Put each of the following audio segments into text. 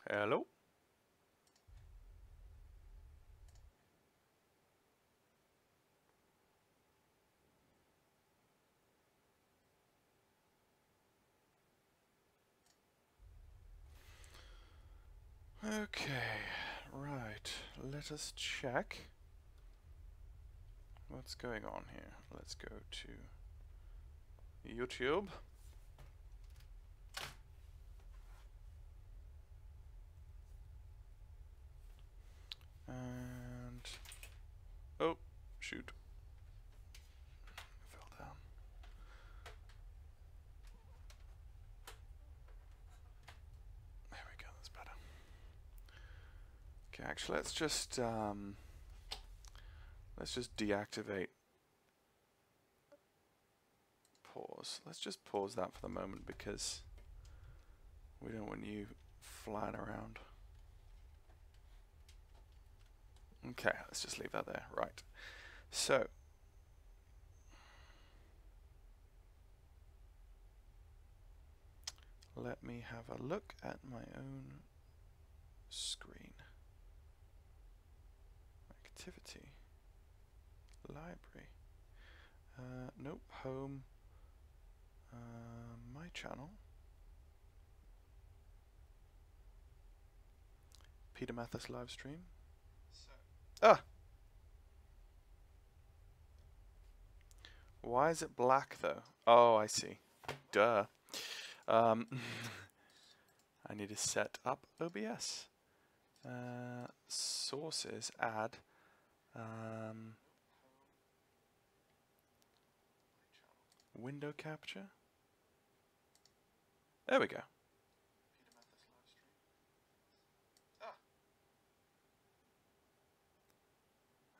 Hello. Okay, right. Let us check what's going on here. Let's go to YouTube. And oh, shoot. Fell down. There we go, that's better. Okay, actually let's just deactivate pause. Let's just pause that for the moment because we don't want you flying around. Okay, let's just leave that there. Right. So let me have a look at my own screen. Activity. Library. Nope. Home. My channel. Peter Mathis live stream. Ah! Why is it black though? Oh, I see. Duh. I need to set up OBS. Sources, add. Window capture. There we go.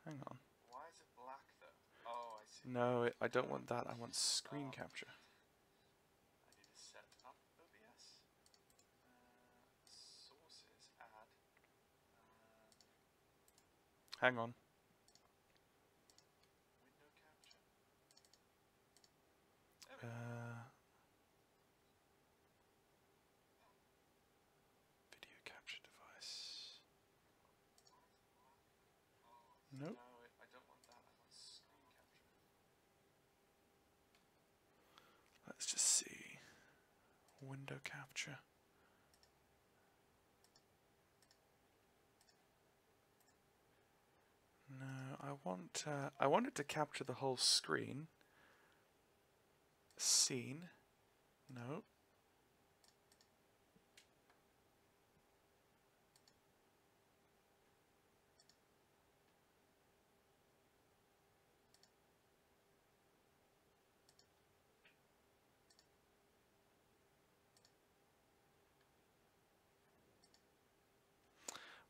Hang on. Why is it black though? Oh, I see. No, I don't want that. I want screen capture. I need to set up OBS. Sources, add. Hang on. Window capture. Video capture device. Nope. No, I don't want that. I want screen capture. Let's just see. Window capture. No, I wanted to capture the whole screen. Scene. No.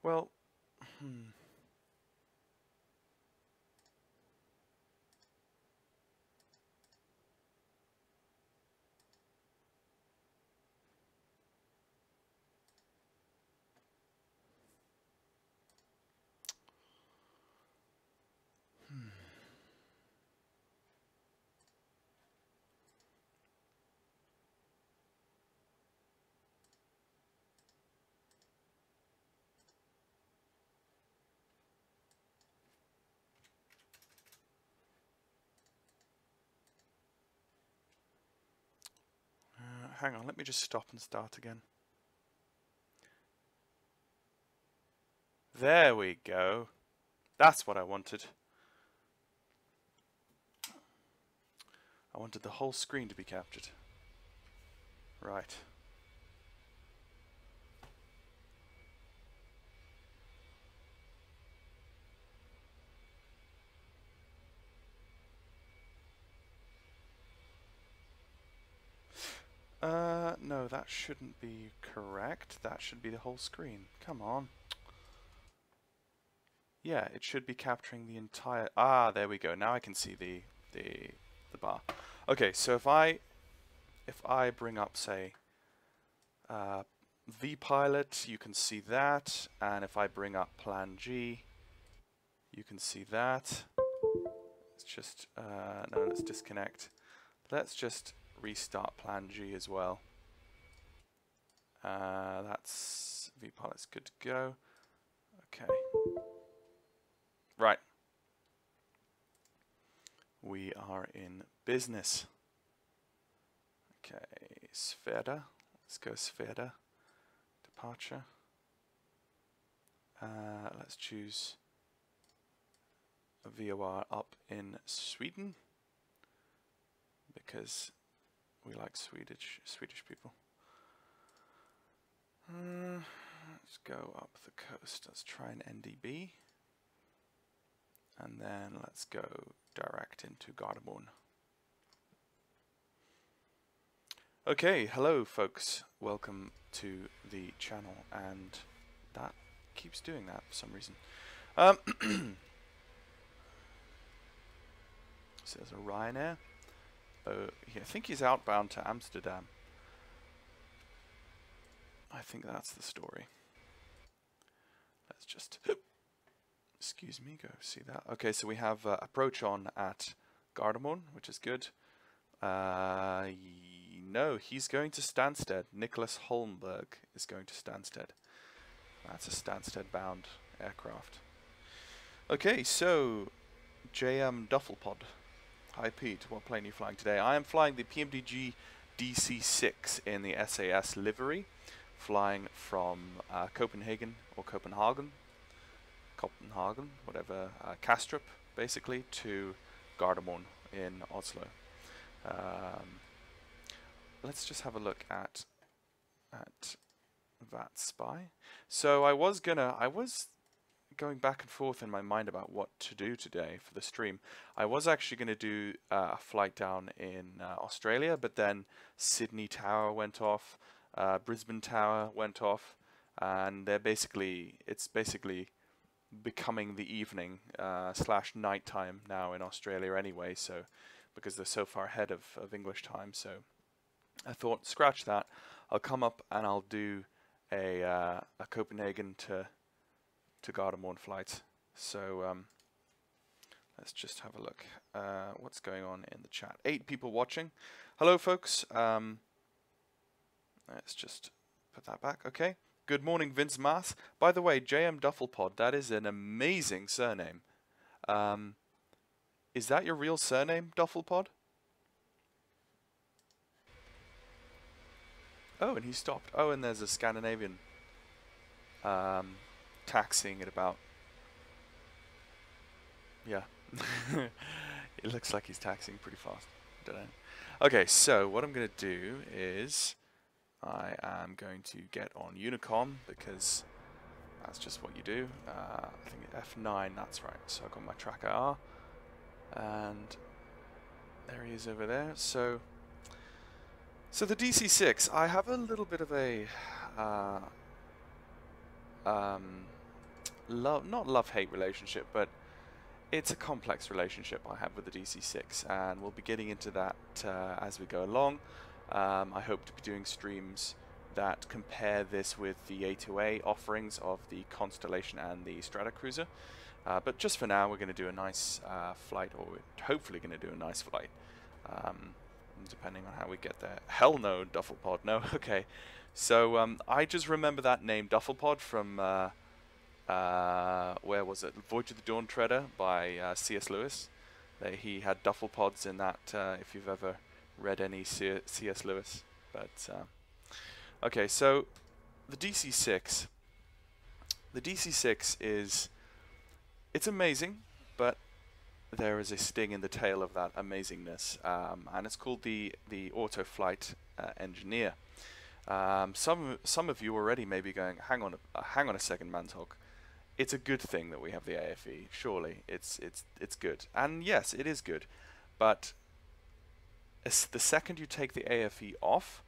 Well, hang on, let me just stop and start again. There we go. That's what I wanted. I wanted the whole screen to be captured. Right. No, that shouldn't be correct. That should be the whole screen. Come on. Yeah, it should be capturing the entire... Ah, there we go. Now I can see the bar. Okay, so if I bring up, say, vPilot, you can see that. And if I bring up Plan G, you can see that. Let's just... no, let's disconnect. Let's just restart Plan G as well. That's vPilot's good to go. Okay. Right. We are in business. Okay, Sveda. Let's go Sveda. Departure. Let's choose a VOR up in Sweden because we like Swedish people. Let's go up the coast. Let's try an NDB. And then let's go direct into Gardermoen. Okay, hello folks. Welcome to the channel, and that keeps doing that for some reason. So there's a Ryanair. I think he's outbound to Amsterdam. I think that's the story. Let's just, excuse me, go see that. Okay, so we have approach on at Gardermoen, which is good. No, he's going to Stansted. Nicholas Holmberg is going to Stansted. That's a Stansted-bound aircraft. Okay, so JM Duffelpod. Hi Pete, what plane are you flying today? I am flying the PMDG DC-6 in the SAS livery, flying from Copenhagen, whatever, Kastrup, basically, to Gardermoen in Oslo. Let's just have a look at VATSIM. So I was going back and forth in my mind about what to do today for the stream. I was actually going to do a flight down in Australia, but then Sydney Tower went off, Brisbane Tower went off, and it's basically becoming the evening / nighttime now in Australia anyway. So because they're so far ahead of English time, so I thought scratch that. I'll come up and I'll do a Copenhagen to Gardermoen flight. So let's just have a look. What's going on in the chat? 8 people watching. Hello, folks. Let's just put that back. Okay. Good morning, Vince Mass. By the way, JM Duffelpod, that is an amazing surname. Is that your real surname, Duffelpod? Oh, and he stopped. Oh, and there's a Scandinavian taxiing at about. Yeah. It looks like he's taxiing pretty fast. Don't know. Okay, so what I'm going to do is I am going to get on Unicom because that's just what you do. I think F9, that's right. So I've got my track IR, and there he is over there. So the DC-6, I have a little bit of a not love-hate relationship, but it's a complex relationship I have with the DC-6, and we'll be getting into that as we go along. I hope to be doing streams that compare this with the A2A offerings of the Constellation and the Stratocruiser. But just for now, we're going to do a nice flight, or we're hopefully going to do a nice flight, depending on how we get there. Hell no, Duffelpod, no, okay. So I just remember that name, Duffelpod, from, where was it? Voyage of the Dawn Treader by C.S. Lewis. He had Duffelpods in that, if you've ever read any C.S. Lewis. But, okay, so the DC-6. The DC-6 it's amazing, but there is a sting in the tail of that amazingness, and it's called the Auto Flight Engineer. Some of you already may be going, hang on a second, Mantalk. It's a good thing that we have the AFE. Surely it's good, and yes, it is good. But the second you take the AFE off,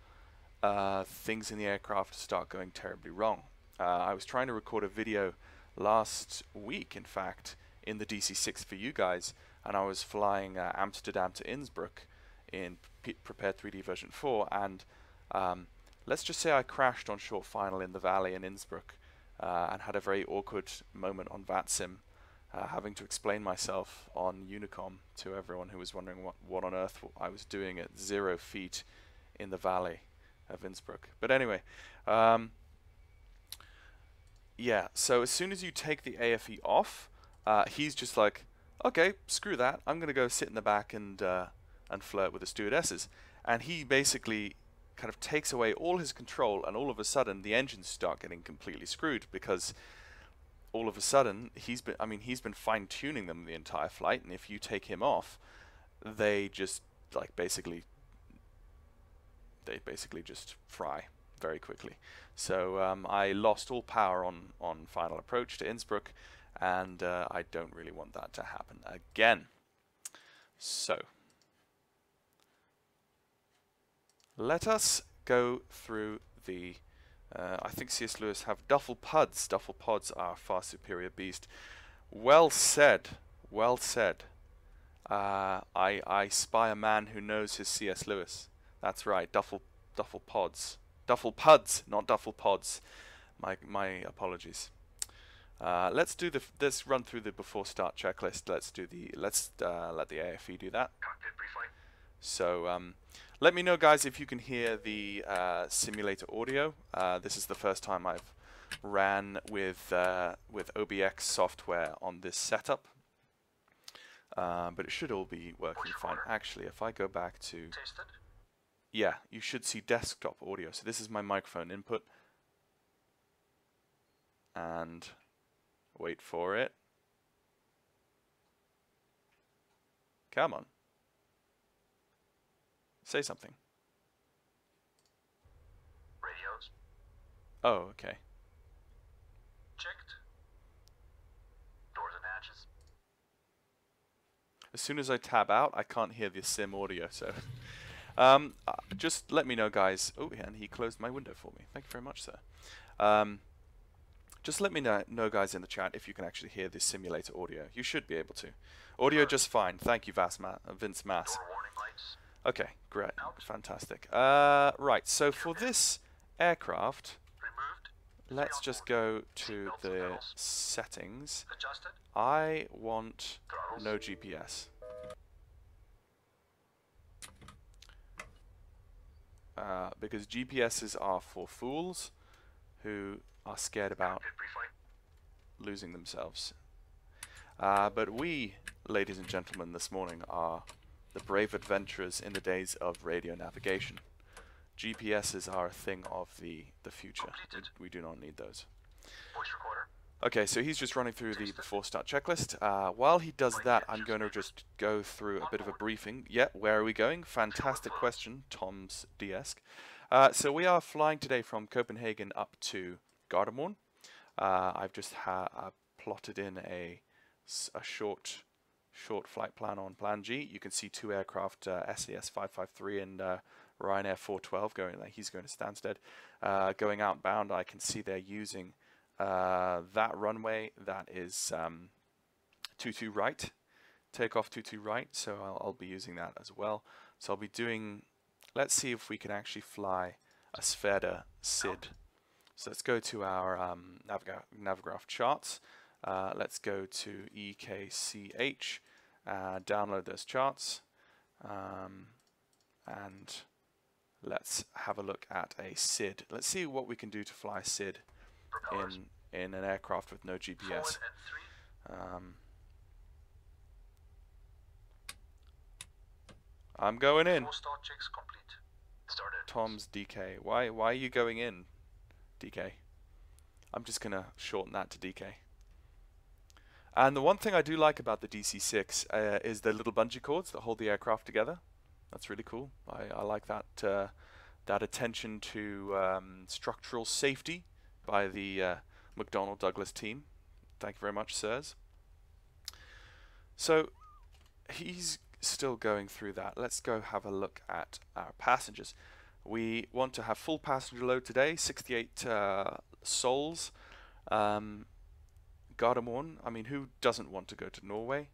things in the aircraft start going terribly wrong. I was trying to record a video last week, in fact, in the DC-6 for you guys, and I was flying Amsterdam to Innsbruck in Prepared 3D version 4, and let's just say I crashed on short final in the valley in Innsbruck and had a very awkward moment on VATSIM, having to explain myself on Unicom to everyone who was wondering what on earth I was doing at 0 feet in the valley of Innsbruck. But anyway, yeah, so as soon as you take the AFE off, he's just like, okay, screw that. I'm going to go sit in the back and flirt with the stewardesses. And he basically kind of takes away all his control, and all of a sudden the engines start getting completely screwed, because all of a sudden he's been fine-tuning them the entire flight, and if you take him off, they just basically just fry very quickly. So I lost all power on final approach to Innsbruck, and I don't really want that to happen again. So let us go through the I think C.S. Lewis have duffel pods. Duffel pods are a far superior beast. Well said. Well said. I spy a man who knows his C.S. Lewis. That's right. Duffel pods. Duffel puds, not duffel pods. My apologies. Let's do let's run through the before start checklist. Let's let the AFE do that. So let me know, guys, if you can hear the simulator audio. This is the first time I've ran with OBX software on this setup, but it should all be working fine. Actually, if I go back to yeah, you should see desktop audio. So this is my microphone input, and wait for it. Come on. Say something. Radios. Oh, okay. Checked. Doors and hatches. As soon as I tab out, I can't hear the sim audio, so just let me know, guys. Oh, yeah, and he closed my window for me. Thank you very much, sir. Just let me know, guys, in the chat if you can actually hear the simulator audio. You should be able to. Audio just fine. Thank you, Vince Mass. Door warning lights. Okay, great. Fantastic. Right, so for this aircraft, Removed. let's just go to the settings. Adjusted. I want Throttles. no GPS. Because GPSs are for fools who are scared about Cockpit pre-flight. losing themselves. But we, ladies and gentlemen, this morning are the brave adventurers in the days of radio navigation. GPSs are a thing of the future. We do not need those. Voice recorder. Okay, so he's just running through the before start checklist. While he does that, I'm going to just go through a bit of a briefing. Yeah, where are we going? Fantastic question, Tom's DS. So we are flying today from Copenhagen up to Gardermoen. I've just plotted in a short flight plan on Plan G. You can see two aircraft, SAS 553 and Ryanair 412 going. He's going to Stansted. Going outbound, I can see they're using that runway. That is 22 right, takeoff 22 right. So I'll be using that as well. So I'll be doing. Let's see if we can actually fly a Sverda SID. So let's go to our Navigraph charts. Let's go to EKCH, download those charts, and let's have a look at a SID. Let's see what we can do to fly a SID in an aircraft with no GPS. I'm going in. Start checks complete. Start engines. Tom's DK. Why are you going in, DK? I'm just gonna shorten that to DK. And the one thing I do like about the DC-6 is the little bungee cords that hold the aircraft together. That's really cool. I like that that attention to structural safety by the McDonnell Douglas team. Thank you very much, sirs. So he's still going through that. Let's go have a look at our passengers. We want to have full passenger load today, 68 souls. Gardermoen, I mean, who doesn't want to go to Norway?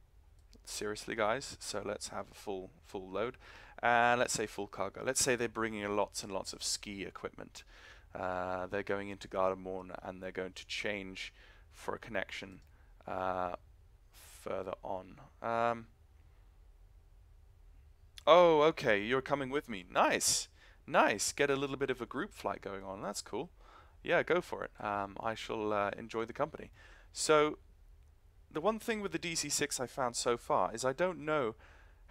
Seriously, guys. So let's have a full load, and let's say full cargo. Let's say they're bringing in lots and lots of ski equipment. They're going into Gardermoen, and they're going to change for a connection further on. Oh, okay, you're coming with me. Nice, Nice. Get a little bit of a group flight going on. That's cool. Yeah, go for it. I shall enjoy the company. So, the one thing with the DC-6 I found so far is I don't know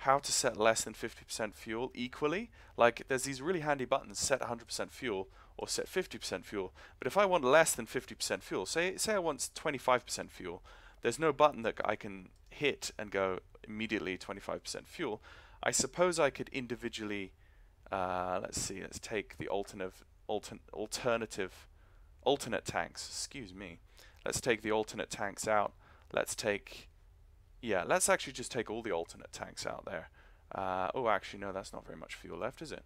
how to set less than 50% fuel equally. Like, there's these really handy buttons, set 100% fuel or set 50% fuel. But if I want less than 50% fuel, say I want 25% fuel, there's no button that I can hit and go immediately 25% fuel. I suppose I could individually, let's see, let's take the alternate tanks, excuse me. Let's take the alternate tanks out. Let's take, yeah, let's actually just take all the alternate tanks out there. Oh, actually, no, that's not very much fuel left, is it?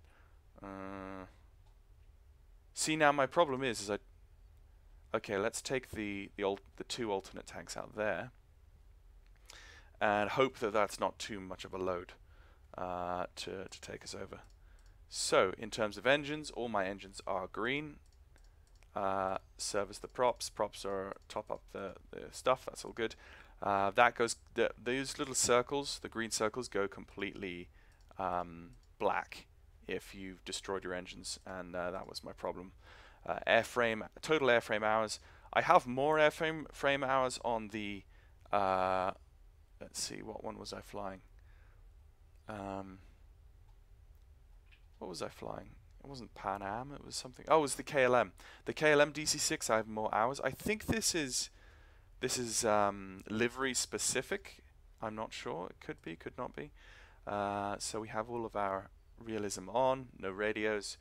See, now my problem is okay, let's take the two alternate tanks out there and hope that that's not too much of a load to take us over. So, in terms of engines, all my engines are green. Service the props. Props are top up the stuff. That's all good. That goes. These little circles, the green circles, go completely black if you've destroyed your engines, and that was my problem. Total airframe hours. I have more airframe hours on the. Let's see, what one was I flying? What was I flying? It wasn't Pan Am, it was something. Oh, it was the KLM. The KLM DC-6, I have more hours. I think this is livery specific. I'm not sure. It could be, could not be. So we have all of our realism on, no radios,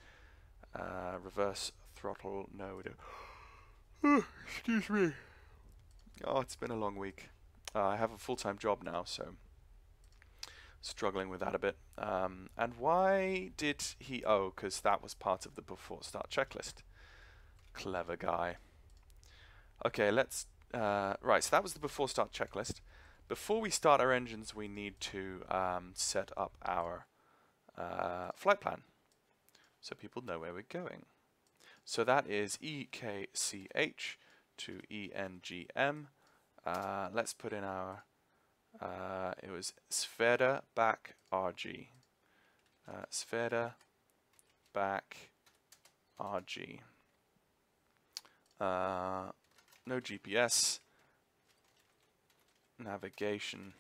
reverse throttle, no. We don't. Excuse me. Oh, it's been a long week. I have a full-time job now, so struggling with that a bit. And why did he? Oh, because that was part of the before start checklist. Clever guy. Okay, let's. Right, so that was the before start checklist. Before we start our engines, we need to set up our flight plan, so people know where we're going. So that is EKCH to ENGM. Let's put in our. It was Sveda back RG. Sveda back RG. No GPS. Navigation.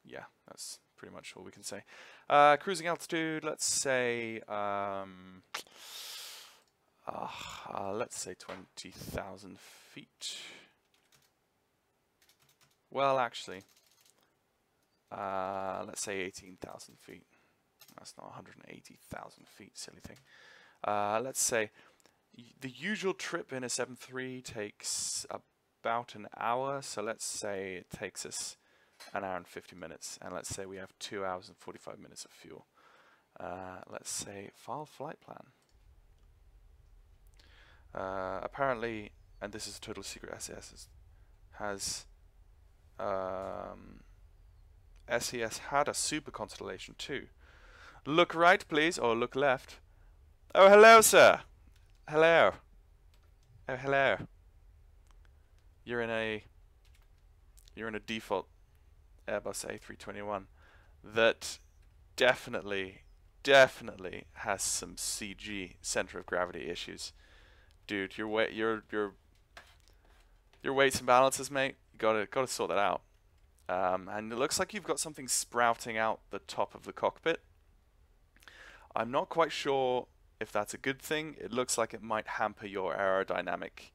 Yeah, that's pretty much all we can say. Cruising altitude, let's say let's say 20,000 feet. Well, actually, let's say 18,000 feet. That's not 180,000 feet, silly thing. Let's say the usual trip in a 7.3 takes about an hour, so let's say it takes us an hour and 50 minutes, and let's say we have 2 hours and 45 minutes of fuel. Let's say file flight plan. Apparently, and this is a total secret, SES has SES had a super constellation too. Look right, please, or look left. Oh, hello, sir. Hello. Oh, hello. You're in a default Airbus A321 that definitely has some CG, center of gravity issues. Dude, your weights and balances, mate. You gotta sort that out. And it looks like you've got something sprouting out the top of the cockpit. I'm not quite sure if that's a good thing. It looks like it might hamper your aerodynamic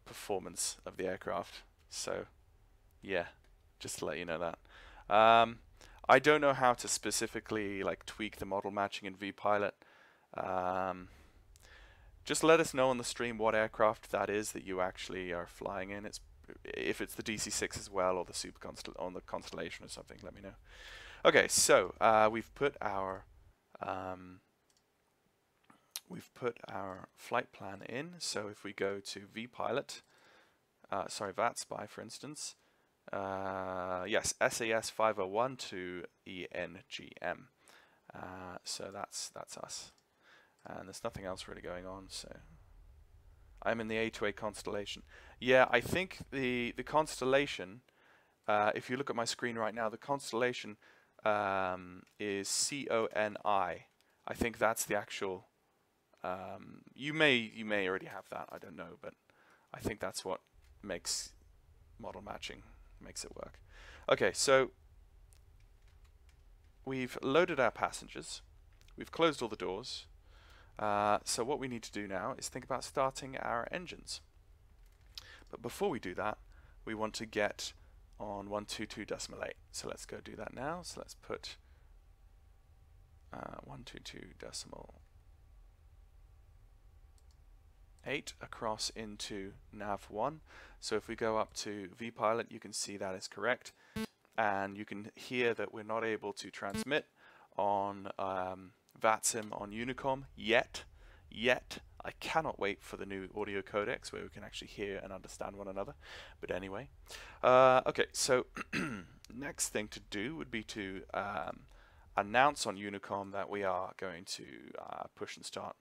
performance of the aircraft. So, yeah, just to let you know that. I don't know how to specifically like tweak the model matching in VPilot. Just let us know on the stream what aircraft that is that you actually are flying in. If it's the DC-6 as well, or the on the Constellation or something, let me know. Okay, so we've put our flight plan in. So if we go to VPilot, sorry, VATSPI, for instance, yes, SAS 501 to ENGM. So that's us, and there's nothing else really going on. So I'm in the A2A Constellation. Yeah, I think the Constellation, if you look at my screen right now, the Constellation is CONI. I think that's the actual. You may already have that. I don't know, but I think that's what makes model matching makes it work. Okay, so we've loaded our passengers. We've closed all the doors. So what we need to do now is think about starting our engines. But before we do that, we want to get on 122.8. So let's go do that now. So let's put 122.8 across into nav1. So if we go up to vpilot, you can see that is correct. And you can hear that we're not able to transmit on VATSIM on Unicom yet. I cannot wait for the new audio codecs where we can actually hear and understand one another. But anyway, okay, so next thing to do would be to announce on Unicom that we are going to push and start.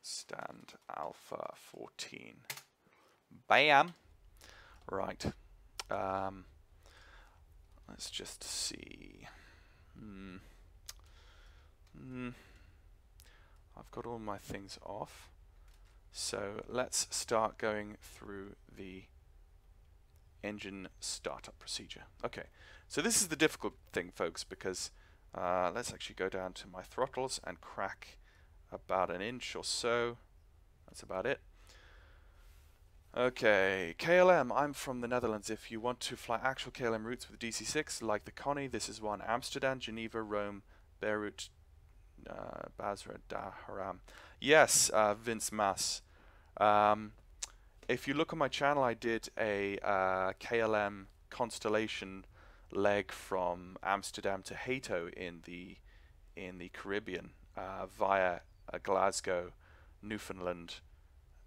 Stand alpha 14. Bam! Right. Let's just see. I've got all my things off. So let's start going through the engine startup procedure. Okay, so this is the difficult thing, folks, because let's actually go down to my throttles and crack about an inch or so. That's about it. Okay, KLM, I'm from the Netherlands. If you want to fly actual KLM routes with DC-6, like the Connie, this is one. Amsterdam, Geneva, Rome, Beirut, Basra, Dar Haram. Yes, Vince Mass. If you look on my channel, I did a KLM Constellation leg from Amsterdam to Hato in the Caribbean via Glasgow, Newfoundland,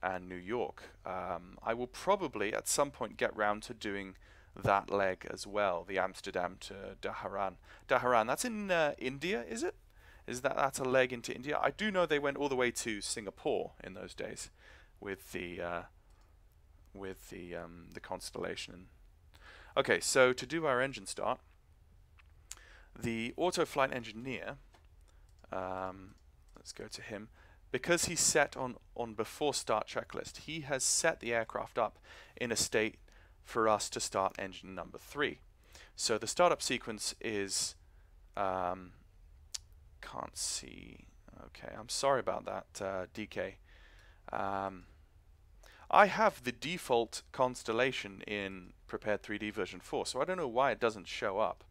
and New York. I will probably at some point get round to doing that leg as well, the Amsterdam to Dhahran. Dhahran, that's in India, is it? That's a leg into India? I do know they went all the way to Singapore in those days with the Constellation. Okay, so to do our engine start, the auto flight engineer, let's go to him. Because he's set on before start checklist, he has set the aircraft up in a state for us to start engine number 3. So the startup sequence is, can't see, okay, I'm sorry about that, DK. I have the default Constellation in Prepared 3D version 4, so I don't know why it doesn't show up,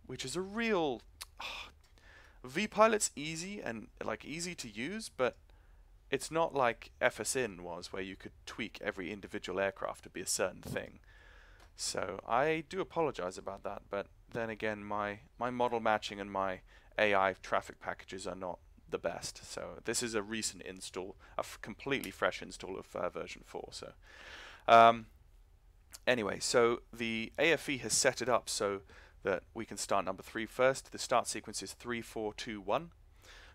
which is a real... vPilot's easy and easy to use, but it's not like FSIN was, where you could tweak every individual aircraft to be a certain thing. So I do apologize about that, but then again, my model matching and my AI traffic packages are not the best. So this is a recent install, a completely fresh install of version 4. So anyway, so the AFE has set it up so that we can start number 3 first. The start sequence is 3, 4, 2, 1.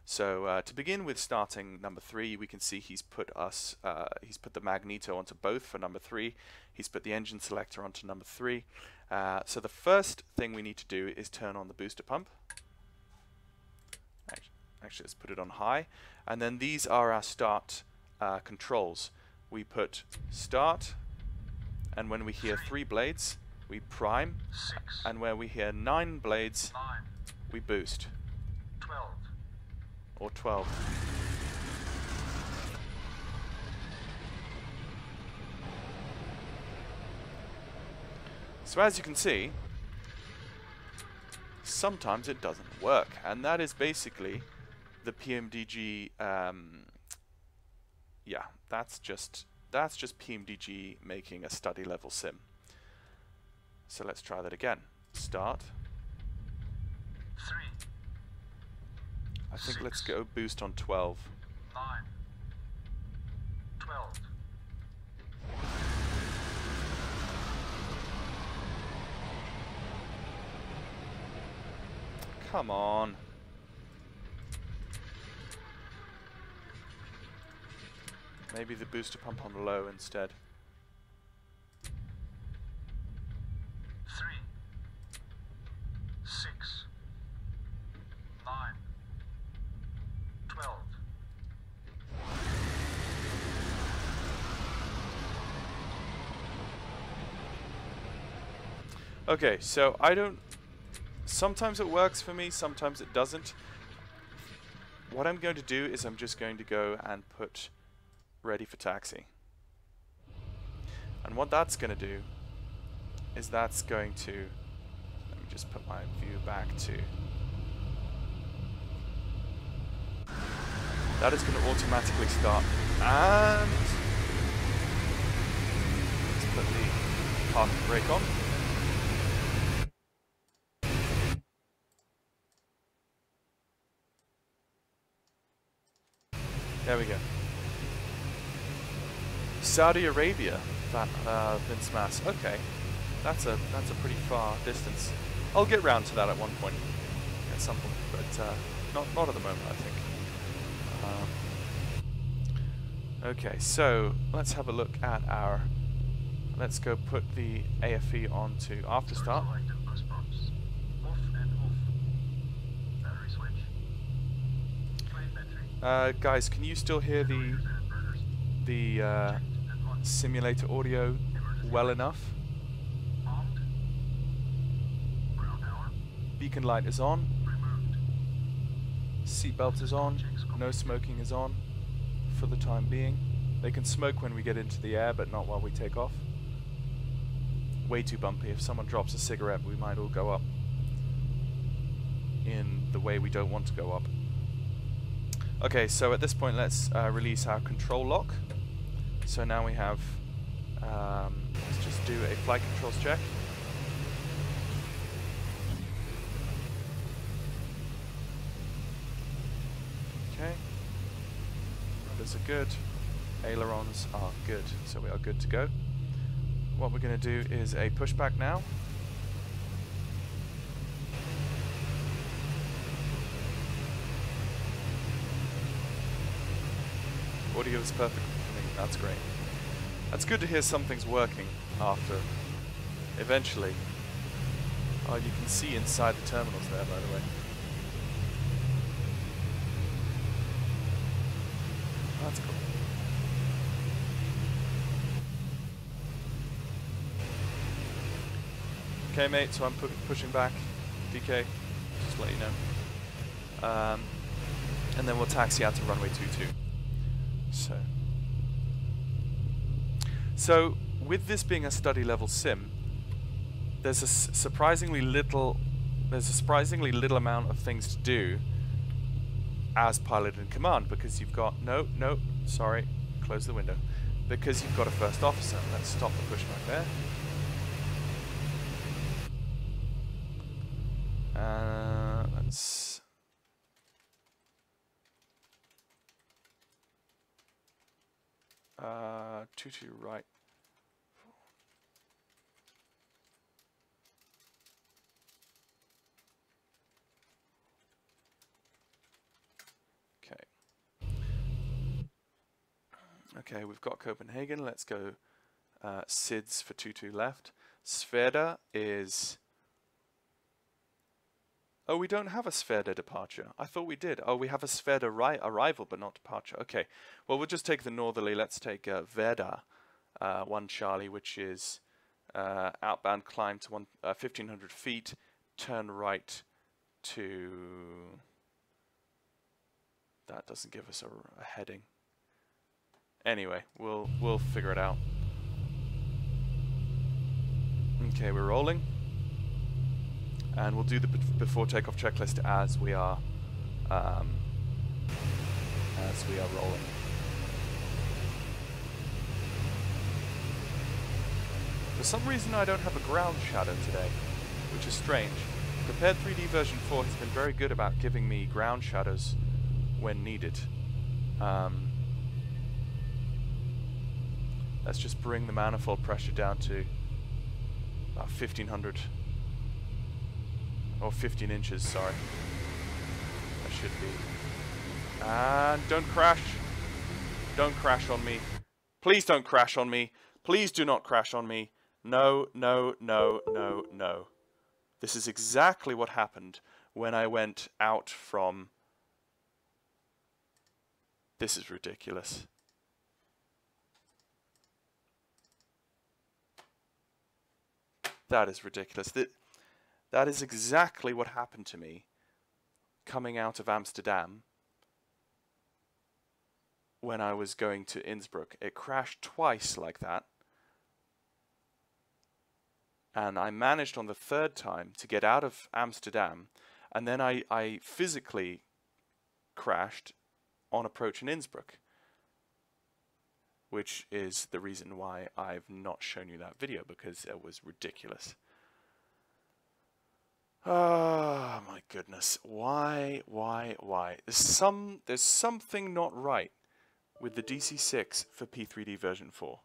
So to begin with starting number 3, we can see he's put the magneto onto both for number 3. He's put the engine selector onto number 3. So the first thing we need to do is turn on the booster pump. Actually, let's put it on high. And then these are our start controls. We put start, and when we hear 3 blades, we prime, 6, and where we hear 9 blades, 9, we boost. 12. Or 12. So as you can see, sometimes it doesn't work, and that is basically the PMDG. Yeah, that's just PMDG making a study level sim. So let's try that again. Start. 3, I think let's go boost on 12. 9, 12. Come on. Maybe the booster pump on low instead. 3, 6, 9, 12. Okay, so I don't... Sometimes it works for me, sometimes it doesn't. What I'm going to do is I'm just going to go and put ready for taxi. And what that's going to do is that's going to... Let me just put my view back to... That is going to automatically start. And... Let's put the parking brake on. There we go. Saudi Arabia, Vince Mass. Okay, that's a pretty far distance. I'll get round to that at one point, at some point, but not at the moment, I think. Okay, so let's have a look at our. Let's go put the AFE onto after start. Selected bus pumps. Off and off. Battery switch. Plane battery. Guys, can you still hear the simulator audio well enough? Armed. Ground power. Beacon light is on. Removed. Seatbelt is on. No smoking is on for the time being. They can smoke when we get into the air, but not while we take off. Way too bumpy. If someone drops a cigarette, we might all go up in the way we don't want to go up. Okay, so at this point let's release our control lock. So now we have, let's just do a flight controls check. Okay, rudders are good, ailerons are good, so we are good to go. What we're going to do is a pushback now. Audio is perfect for me, that's great. That's good to hear something's working after, eventually. Oh, you can see inside the terminals there, by the way. That's cool. Okay, mate, so I'm pushing back. DK, just to let you know. And then we'll taxi out to runway 22. So with this being a study level sim, there's a surprisingly little amount of things to do as pilot in command, because you've got sorry, close the window, because you've got a first officer. Let's stop the pushback there. Let's 22 right. Okay, we've got Copenhagen. Let's go SIDS for 22 left. Sveda is... Oh, we don't have a Sveda departure. I thought we did. Oh, we have a Sveda arrival, but not departure. Okay, well, we'll just take the northerly. Let's take Veda 1 Charlie, which is outbound climb to 1,500 feet, turn right to... That doesn't give us a heading. Anyway, we'll figure it out. Okay, we're rolling. And we'll do the before takeoff checklist as we are rolling. For some reason I don't have a ground shadow today, which is strange. Prepared 3D version 4 has been very good about giving me ground shadows when needed. Let's just bring the manifold pressure down to about 1,500. Or 15 inches, sorry. That should be. And don't crash. Don't crash on me. Please don't crash on me. Please do not crash on me. No, no, no, no, no. This is exactly what happened when I went out from... This is ridiculous. That is ridiculous. That is exactly what happened to me coming out of Amsterdam when I was going to Innsbruck. It crashed twice like that. And I managed on the third time to get out of Amsterdam, and then I physically crashed on approach in Innsbruck, which is the reason why I've not shown you that video, because it was ridiculous. Oh my goodness, why? There's something not right with the DC-6 for P3D version 4.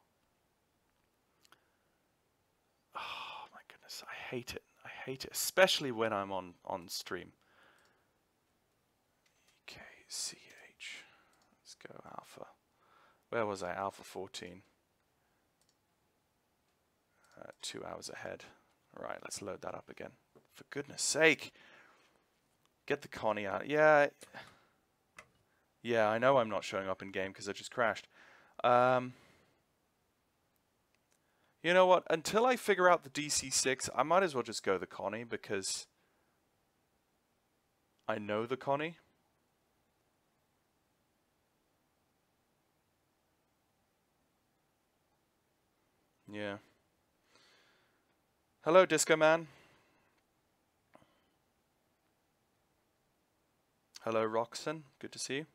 Oh my goodness, I hate it. I hate it, especially when I'm on stream. Okay, CH. Let's go alpha. Where was I? Alpha 14. 2 hours ahead. Right, let's load that up again. For goodness sake. Get the Connie out. Yeah, I know I'm not showing up in game because I just crashed. You know what? Until I figure out the DC-6, I might as well just go the Connie because I know the Connie. Yeah. Hello, Disco Man. Hello, Roxanne. Good to see you.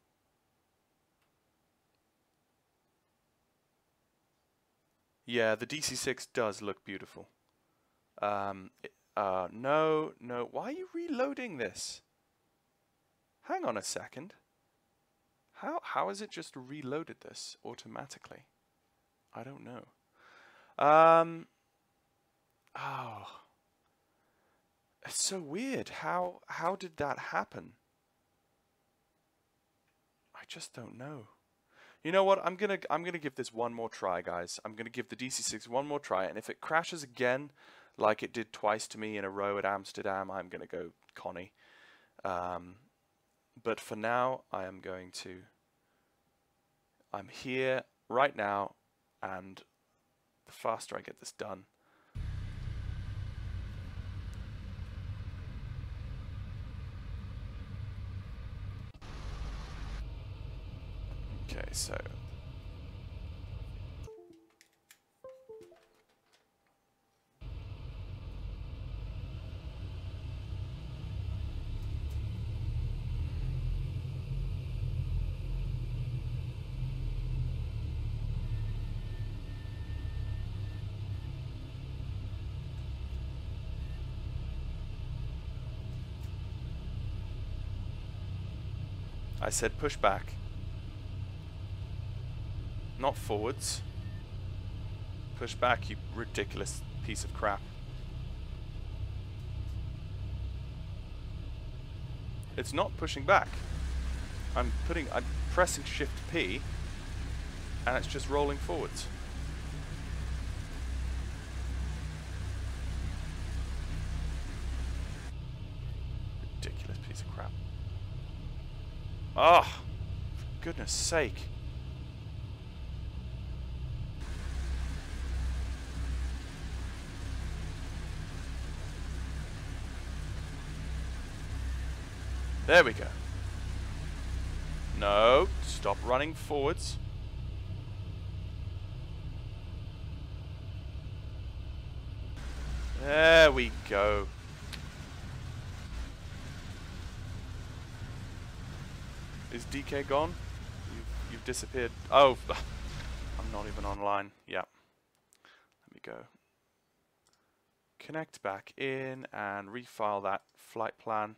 Yeah, the DC-6 does look beautiful. No. Why are you reloading this? Hang on a second. How has it just reloaded this automatically? I don't know. Oh. It's so weird. How did that happen? I just don't know. You know what? I'm gonna give this one more try, guys. I'm gonna give the DC-6 one more try, and if it crashes again, like it did twice to me in a row at Amsterdam, I'm gonna go Connie. But for now, I'm here right now, and the faster I get this done. Okay, so I said push back, not forwards. Push back, you ridiculous piece of crap. It's not pushing back. I'm pressing Shift P, and it's just rolling forwards. Ridiculous piece of crap. Oh, for goodness sake. There we go. No, stop running forwards. There we go. Is DK gone? You've disappeared. Oh, I'm not even online. Yeah. Let me go. Connect back in and refile that flight plan.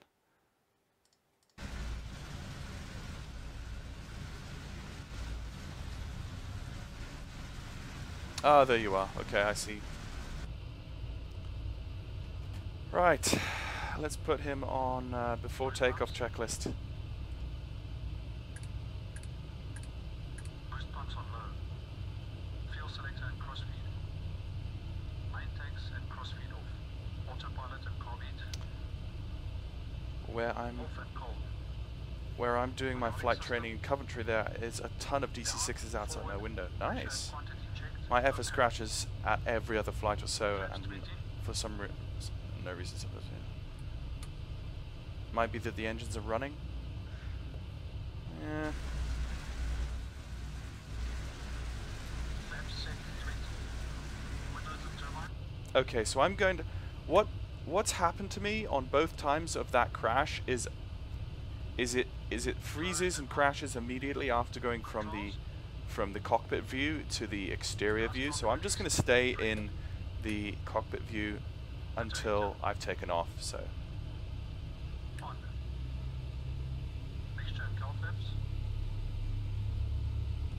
Ah, there you are. Okay, I see. Right. Let's put him on before takeoff checklist. Off and cold. where I'm doing my flight training in Coventry, there is a ton of DC-6s outside my window. Nice. Quantity checked. My FS crashes at every other flight or so, and for some no reason, suppose. Yeah. Might be that the engines are running. Yeah. Flaps set 20. Windows and turbine. Okay, so I'm going to what's happened to me on both times of that crash is it freezes and crashes immediately after going from the cockpit view to the exterior view. So I'm just going to stay in the cockpit view until I've taken off. So On. Mixture and cowl flaps.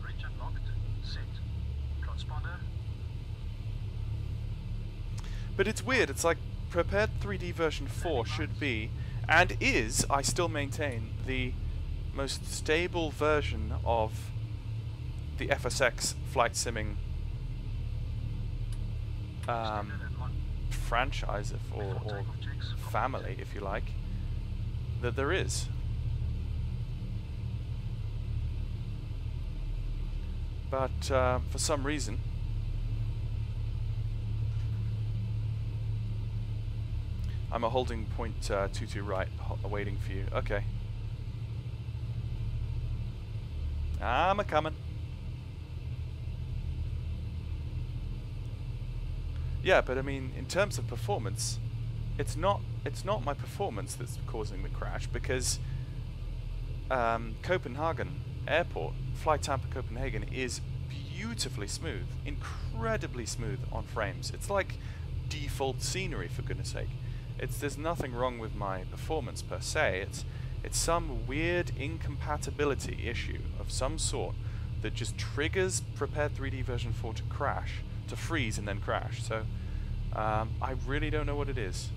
Reach and locked. Set. Transponder. but it's weird. It's like Prepared 3D version 4 should be, and is, I still maintain, the most stable version of the FSX flight simming Extended and on. franchise or Takeoff checks. family, if you like, that there is. But for some reason, I'm a holding point 22 right, waiting for you. Okay. I'm a coming. Yeah, but I mean, in terms of performance, it's not my performance that's causing the crash, because Copenhagen Airport, flight Tampa Copenhagen, is beautifully smooth, incredibly smooth on frames. It's like default scenery, for goodness sake. There's nothing wrong with my performance per se. It's some weird incompatibility issue of some sort that just triggers Prepared 3D version 4 to crash, to freeze and then crash. So I really don't know what it is.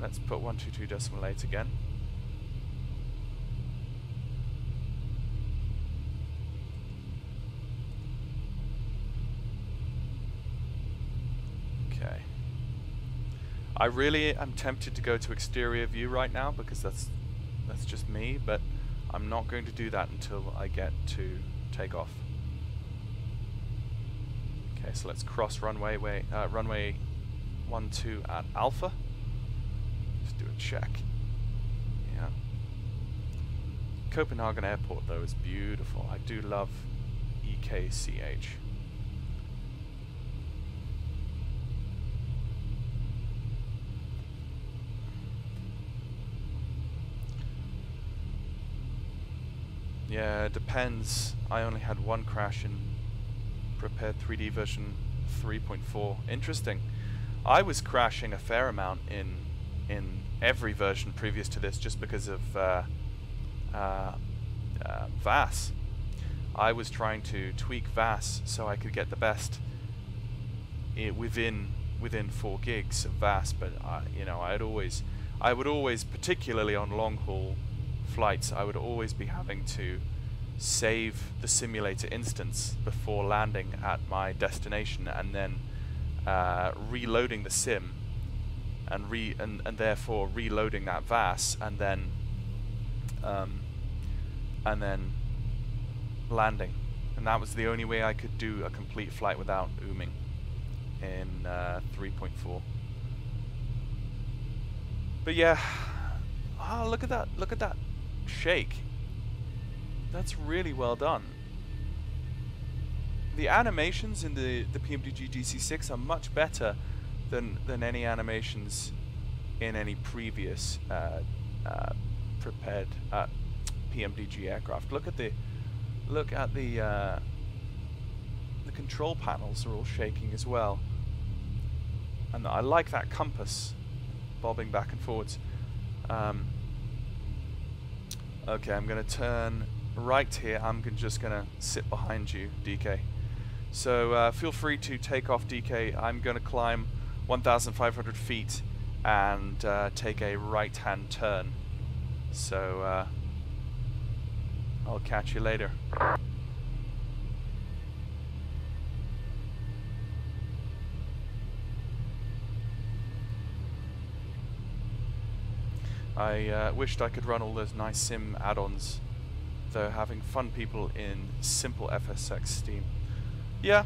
Let's put 122.8 again. Okay. I really am tempted to go to exterior view right now, because that's just me, but I'm not going to do that until I get to takeoff. Okay, so let's cross runway 12 at Alpha. Let's do a check. Yeah. Copenhagen Airport though is beautiful. I do love EKCH. Yeah, it depends. I only had one crash in Prepared 3D version 3.4. Interesting. I was crashing a fair amount in every version previous to this, just because of VAS. I was trying to tweak VAS so I could get the best within 4 gigs of VAS, but you know, I would always, particularly on long haul flights, I would always be having to save the simulator instance before landing at my destination, and then reloading the sim, and therefore reloading that VAS, and then landing. And that was the only way I could do a complete flight without ooming in 3.4. But yeah, look at that shake. That's really well done. The animations in the PMDG DC-6 are much better than any animations in any previous prepared PMDG aircraft. Look at the control panels are all shaking as well, and I like that compass bobbing back and forwards. Okay, I'm gonna turn right here. I'm just gonna sit behind you, DK. So feel free to take off, DK. I'm gonna climb 1,500 feet and take a right-hand turn. So I'll catch you later. I wished I could run all those nice sim add-ons, though having fun people in simple FSX Steam. Yeah,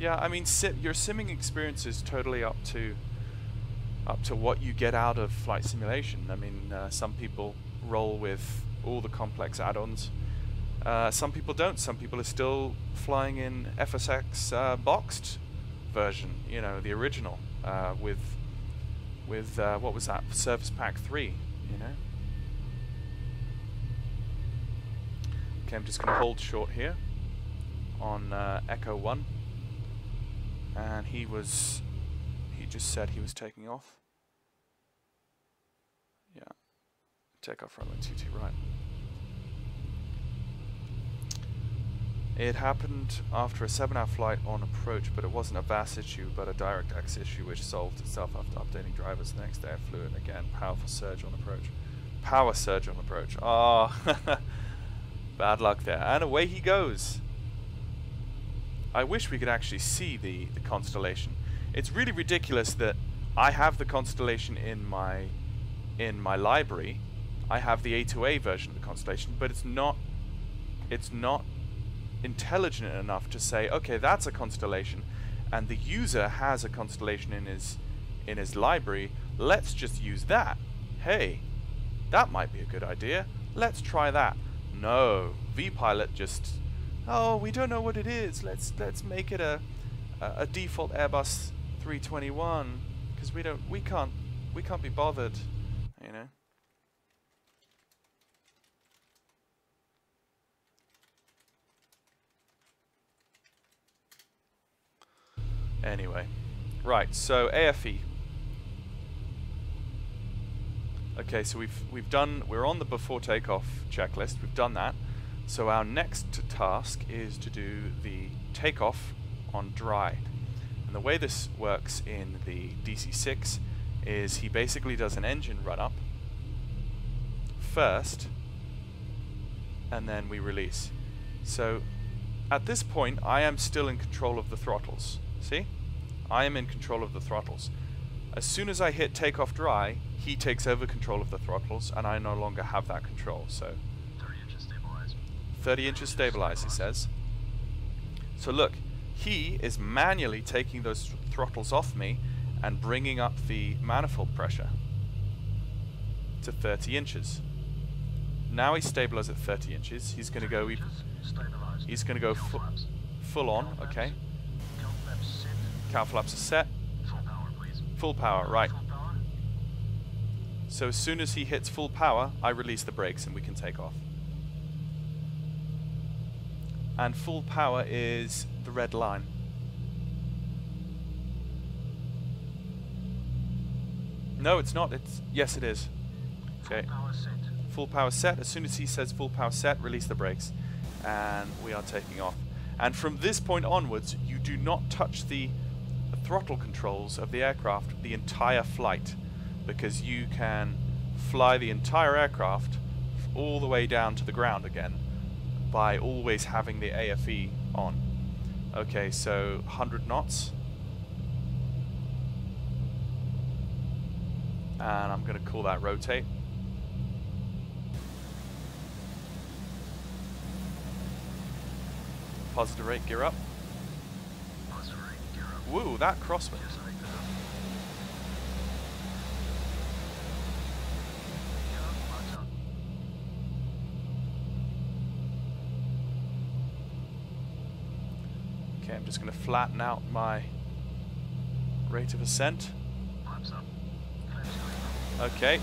I mean, your simming experience is totally up to what you get out of flight simulation. I mean, some people roll with all the complex add-ons. Some people don't. Some people are still flying in FSX boxed version, you know, the original, with what was that? Service Pack 3, you know. Okay, I'm just going to hold short here on Echo 1, and he just said he was taking off. Yeah, takeoff runway 22 right. It happened after a 7-hour flight on approach, but it wasn't a VAS issue, but a DirectX issue which solved itself after updating drivers. The next day I flew it again. Powerful surge on approach. Power surge on approach. Oh, bad luck there. And away he goes. I wish we could actually see the constellation. It's really ridiculous that I have the constellation in my library. I have the A2A version of the constellation, but it's not intelligent enough to say, okay, that's a constellation, and the user has a constellation in his library. Let's just use that. Hey, that might be a good idea. Let's try that. No, vPilot just, oh, we don't know what it is. Let's make it a default Airbus 321 because we can't be bothered, you know. Anyway, right, so AFE. Okay, so we're on the before takeoff checklist. We've done that. So our next task is to do the takeoff on dry. And the way this works in the DC-6 is he basically does an engine run up first, and then we release. So at this point, I am still in control of the throttles. See? I am in control of the throttles. As soon as I hit takeoff dry, he takes over control of the throttles, and I no longer have that control. So 30 inches stabilized. 30 inches stabilized, he says. So look, he is manually taking those throttles off me and bringing up the manifold pressure to 30 inches. Now he's stabilized at 30 inches. He's going to go. He's going to go full on. Okay. Cow flaps are set. Full power, please. Full power, right. Full power. So as soon as he hits full power, I release the brakes and we can take off. And full power is the red line. No, it's not. Yes, it is. Okay. Full power set. Full power set. As soon as he says full power set, release the brakes. And we are taking off. And from this point onwards, you do not touch the throttle controls of the aircraft the entire flight, because you can fly the entire aircraft all the way down to the ground again by always having the AFE on. Okay, so 100 knots. And I'm going to call that rotate. Positive rate, gear up. Positive rate, gear up. Woo, that crosswind. Yes, I think so. Gear up, lights up. Okay, I'm just going to flatten out my rate of ascent. Flaps up. Flaps going up. Okay,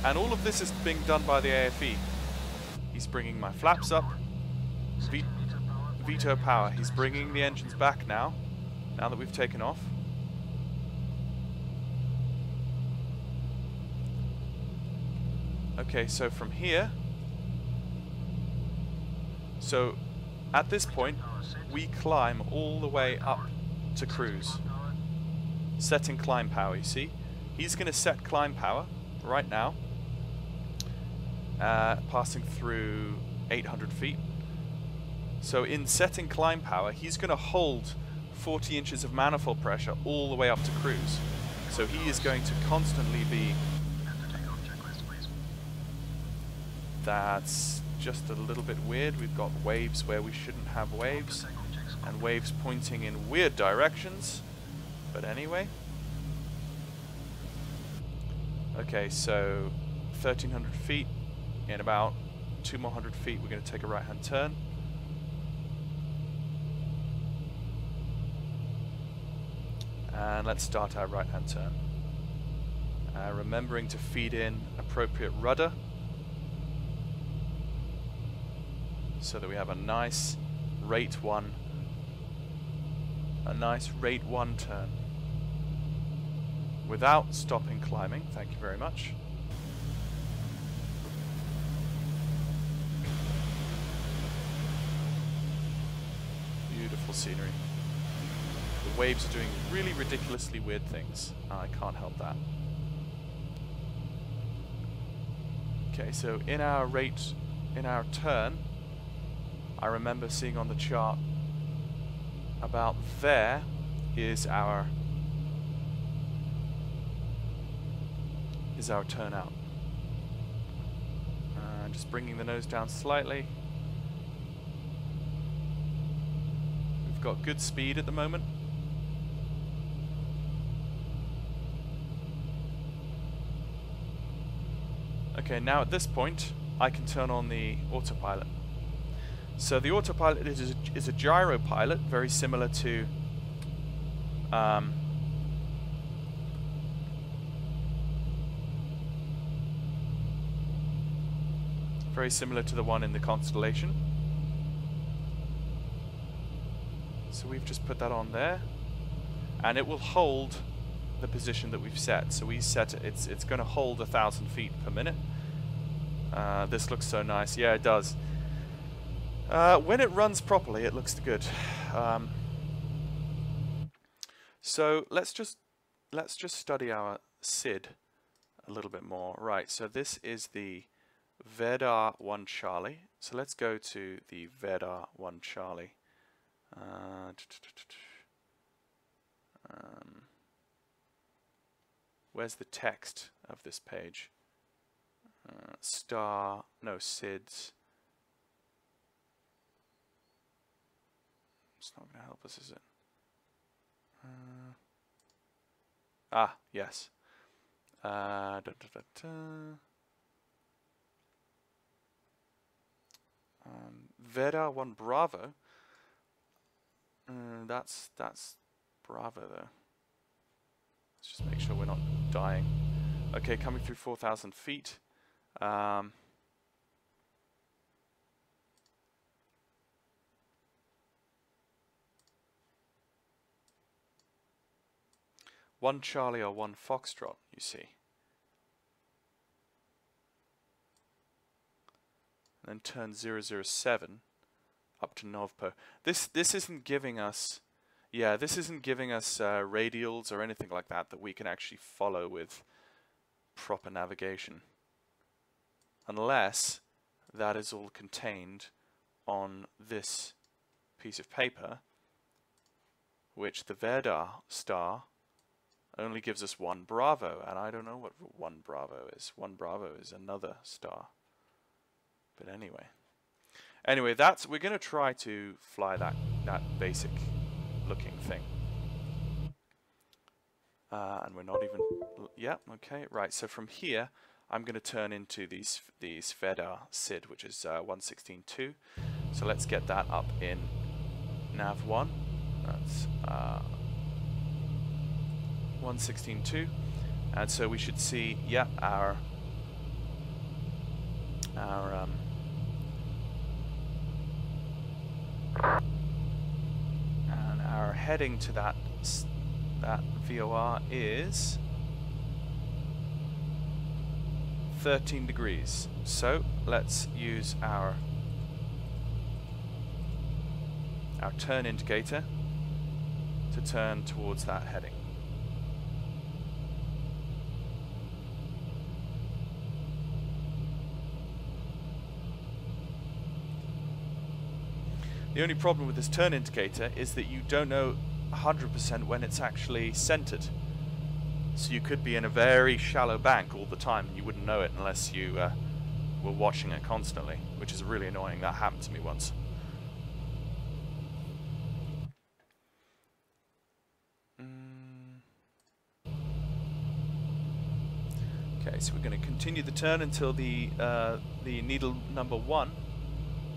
and all of this is being done by the AFE. He's bringing my flaps up. Veto power. He's bringing the engines back now that we've taken off. Okay, so from here, so at this point, we climb all the way up to cruise. Setting climb power, you see? He's going to set climb power right now, passing through 800 feet. So in setting climb power, he's going to hold 40 inches of manifold pressure all the way up to cruise. So he is going to constantly be... That's just a little bit weird. We've got waves where we shouldn't have waves, and waves pointing in weird directions. But anyway. Okay, so 1,300 feet. In about 200 feet, we're going to take a right-hand turn. And let's start our right-hand turn. Remembering to feed in appropriate rudder, so that we have a nice rate 1 turn without stopping climbing. Thank you very much. Beautiful scenery. The waves are doing really ridiculously weird things. I can't help that. Okay, so in our turn, I remember seeing on the chart about there is our turnout. Just bringing the nose down slightly. We've got good speed at the moment. Okay, now at this point, I can turn on the autopilot. So the autopilot is a gyro pilot, very similar to the one in the Constellation. So we've just put that on there, and it will hold the position that we've set. So we set it's going to hold 1,000 feet per minute. This looks so nice. Yeah, it does. When it runs properly, it looks good. So let's just study our SID a little bit more. Right. So this is the VATSIM 1 Charlie. So let's go to the VATSIM 1 Charlie. Where's the text of this page? SIDS. It's not going to help us, is it? Yes. VATSIM 1 Bravo. That's Bravo though. Let's just make sure we're not dying. Okay, coming through 4,000 feet. One Charlie or one Foxtrot, you see. And then turn 007 up to Novpo. This isn't giving us, this isn't giving us radials or anything like that we can actually follow with proper navigation, unless that is all contained on this piece of paper, which the VATSIM star only gives us one Bravo, and I don't know what one Bravo is. One Bravo is another star. But anyway, we're going to try to fly that basic looking thing. And we're not even, okay, right. So from here, I'm going to turn into these VATSIM SID, which is 116.2. So let's get that up in nav 1. That's 116.2, and so we should see, our heading to that VOR is 13 degrees. So let's use our turn indicator to turn towards that heading. The only problem with this turn indicator is that you don't know 100% when it's actually centered. So you could be in a very shallow bank all the time and you wouldn't know it unless you we're watching it constantly, which is really annoying. That happened to me once. Okay, so we're going to continue the turn until the needle number 1.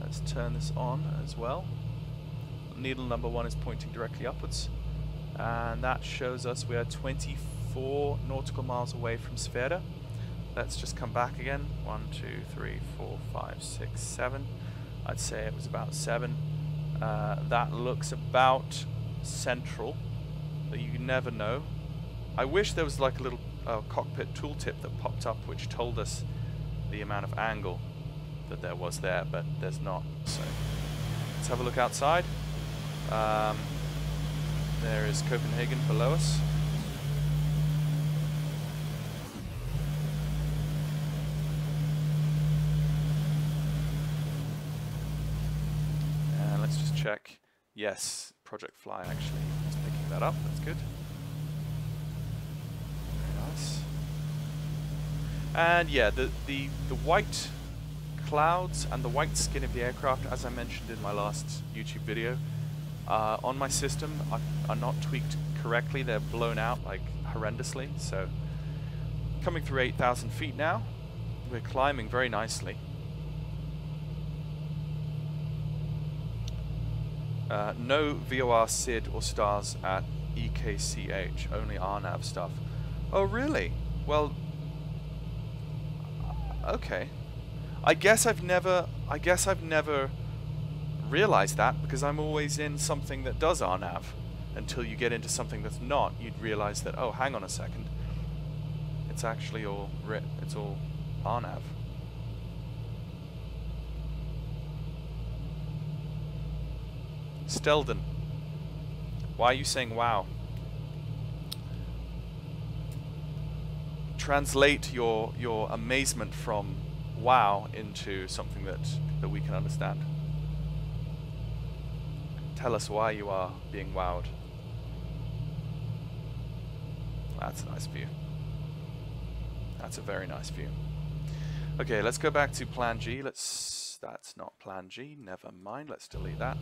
Let's turn this on as well. Needle number 1 is pointing directly upwards, and that shows us we are 24 nautical miles away from Sverige. Let's just come back again. 1, 2, 3, 4, 5, 6, 7. I'd say it was about 7. That looks about central, but you never know. I wish there was like a little cockpit tooltip that popped up which told us the amount of angle that there was there, but there's not. So let's have a look outside. There is Copenhagen below us. And let's just check. Yes, Project Fly actually is picking that up. That's good. Very nice. And yeah, the white clouds and the white skin of the aircraft, as I mentioned in my last YouTube video, on my system are not tweaked correctly. They're blown out like horrendously. So coming through 8,000 feet now, we're climbing very nicely. No VOR SID or stars at EKCH, only RNAV stuff. Oh really? Well, okay. I guess I've never realized that, because I'm always in something that does RNAV. Until you get into something that's not, you'd realize that, oh, hang on a second, it's actually all it's all RNAV. Stelden, why are you saying wow? Translate your amazement from wow into something that we can understand. Tell us why you are being wowed. That's a nice view. That's a very nice view. Okay, let's go back to Plan G. That's not Plan G. Never mind. Let's delete that.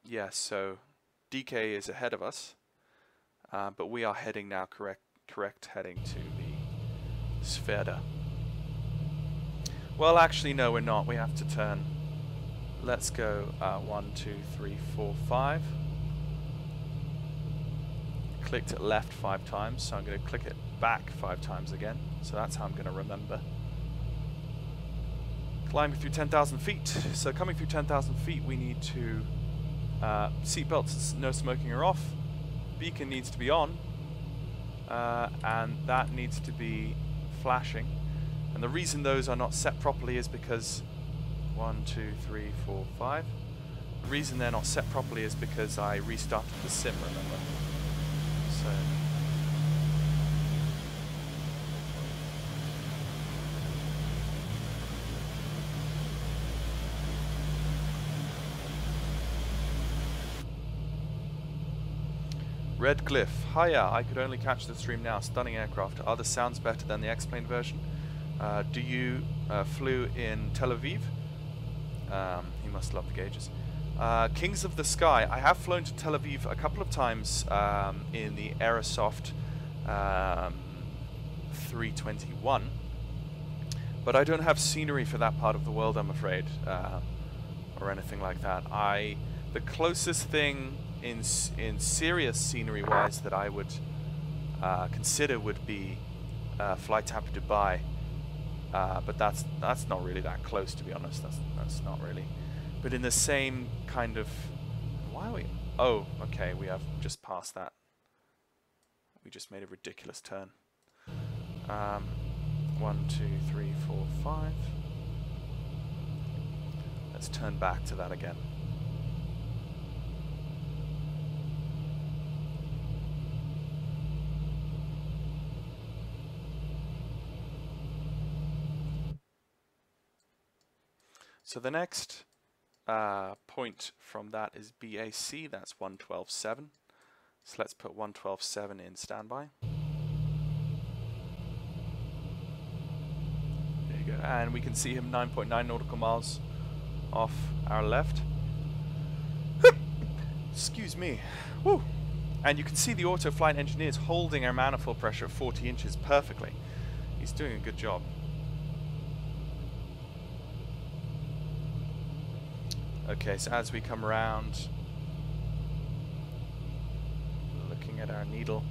Yeah, so DK is ahead of us, but we are heading now correct heading to the Sverige. Well, actually, no, we're not. We have to turn. Let's go 1, 2, 3, 4, 5. Clicked it left 5 times, so I'm going to click it back 5 times again. So that's how I'm going to remember. Climbing through 10,000 feet. So coming through 10,000 feet, we need to seatbelts, no smoking are off. Beacon needs to be on, and that needs to be flashing. And the reason those are not set properly is because 1, 2, 3, 4, 5. The reason they're not set properly is because I restarted the sim, remember? So Red Glyph, hiya, I could only catch the stream now. Stunning aircraft. Are the sounds better than the X-Plane version? Do you flew in Tel Aviv? He must love the gauges. Kings of the Sky. I have flown to Tel Aviv a couple of times in the Aerosoft 321, but I don't have scenery for that part of the world, I'm afraid, or anything like that. The closest thing in serious scenery-wise that I would consider would be flight to Dubai. But that's not really that close, to be honest. That's not really. But in the same kind of, why are we? Oh, okay. We have just passed that. We just made a ridiculous turn. 1, 2, 3, 4, 5. Let's turn back to that again. So the next point from that is BAC, that's 112.7. So let's put 112.7 in standby. There you go. And we can see him 9.9 nautical miles off our left. Excuse me. Woo. And you can see the auto flight engineer is holding our manifold pressure at 40 inches perfectly. He's doing a good job. Okay, so as we come around, looking at our needle,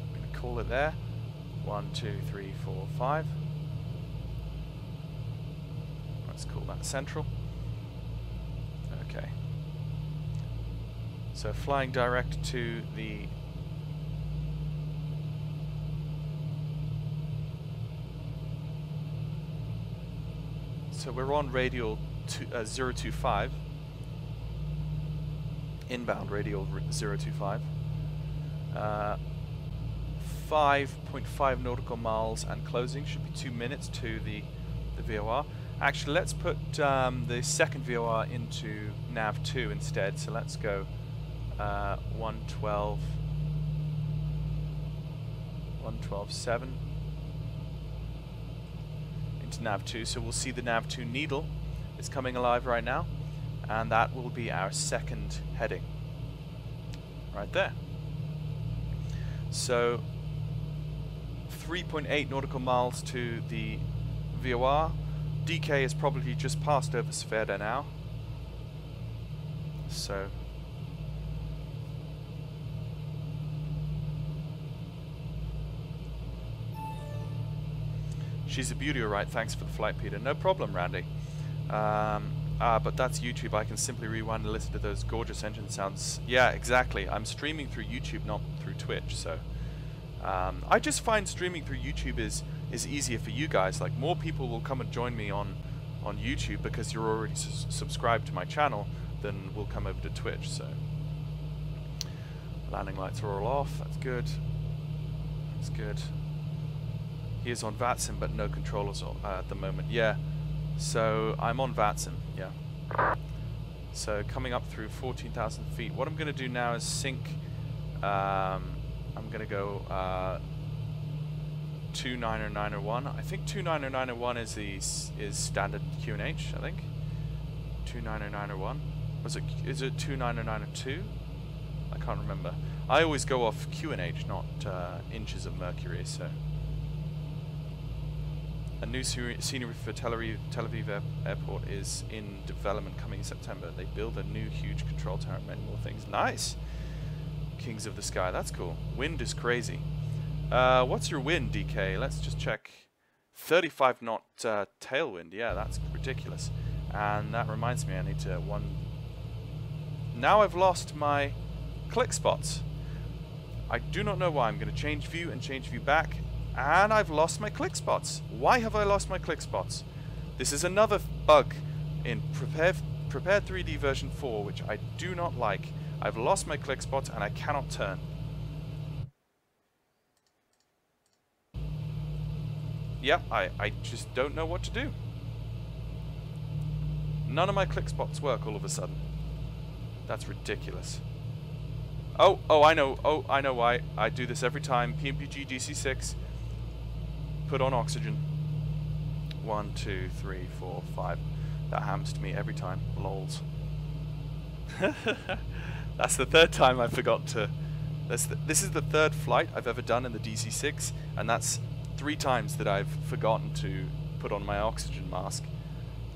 I'm going to call it there. 1, 2, 3, 4, 5. Let's call that central. Okay. So flying direct to the so we're on radial 025, inbound radial 025, 5.5 nautical miles and closing, should be 2 minutes to the VOR. Actually, let's put the second VOR into nav 2 instead, so let's go 112.7 into nav 2, so we'll see the nav 2 needle is coming alive right now, and that will be our second heading right there. So 3.8 nautical miles to the VOR. DK is probably just passed over Sveda now, so she's a beauty, alright. Thanks for the flight, Peter. No problem, Randy. But that's YouTube. I can simply rewind and listen to those gorgeous engine sounds. Yeah, exactly. I'm streaming through YouTube, not through Twitch. So I just find streaming through YouTube is easier for you guys. Like, more people will come and join me on YouTube because you're already subscribed to my channel than will come over to Twitch. So landing lights are all off. That's good. That's good. He is on VATSIM, but no controllers at the moment. Yeah, so I'm on VATSIM, yeah. So coming up through 14,000 feet. What I'm going to do now is sync. I'm going to go 29091. I think 29091 is standard QNH, I think. 29091. Is it 29092? I can't remember. I always go off QNH, not inches of mercury, so. A new scenery for Tel Aviv Airport is in development, coming in September. They build a new huge control tower and many more things. Nice! Kings of the sky, that's cool. Wind is crazy. What's your wind, DK? Let's just check. 35 knot tailwind, yeah, that's ridiculous. And that reminds me, I need to Now I've lost my click spots. I do not know why. I'm going to change view and change view back. And I've lost my click spots. Why have I lost my click spots? This is another bug in Prepared 3D version 4, which I do not like. I've lost my click spots and I cannot turn. Yep, I just don't know what to do. None of my click spots work all of a sudden. That's ridiculous. Oh, I know why. I do this every time. PMDG DC-6. Put on oxygen. 1, 2, 3, 4, 5. That happens to me every time. Lols. That's the third time I forgot to. This is the third flight I've ever done in the DC-6, and that's 3 times that I've forgotten to put on my oxygen mask,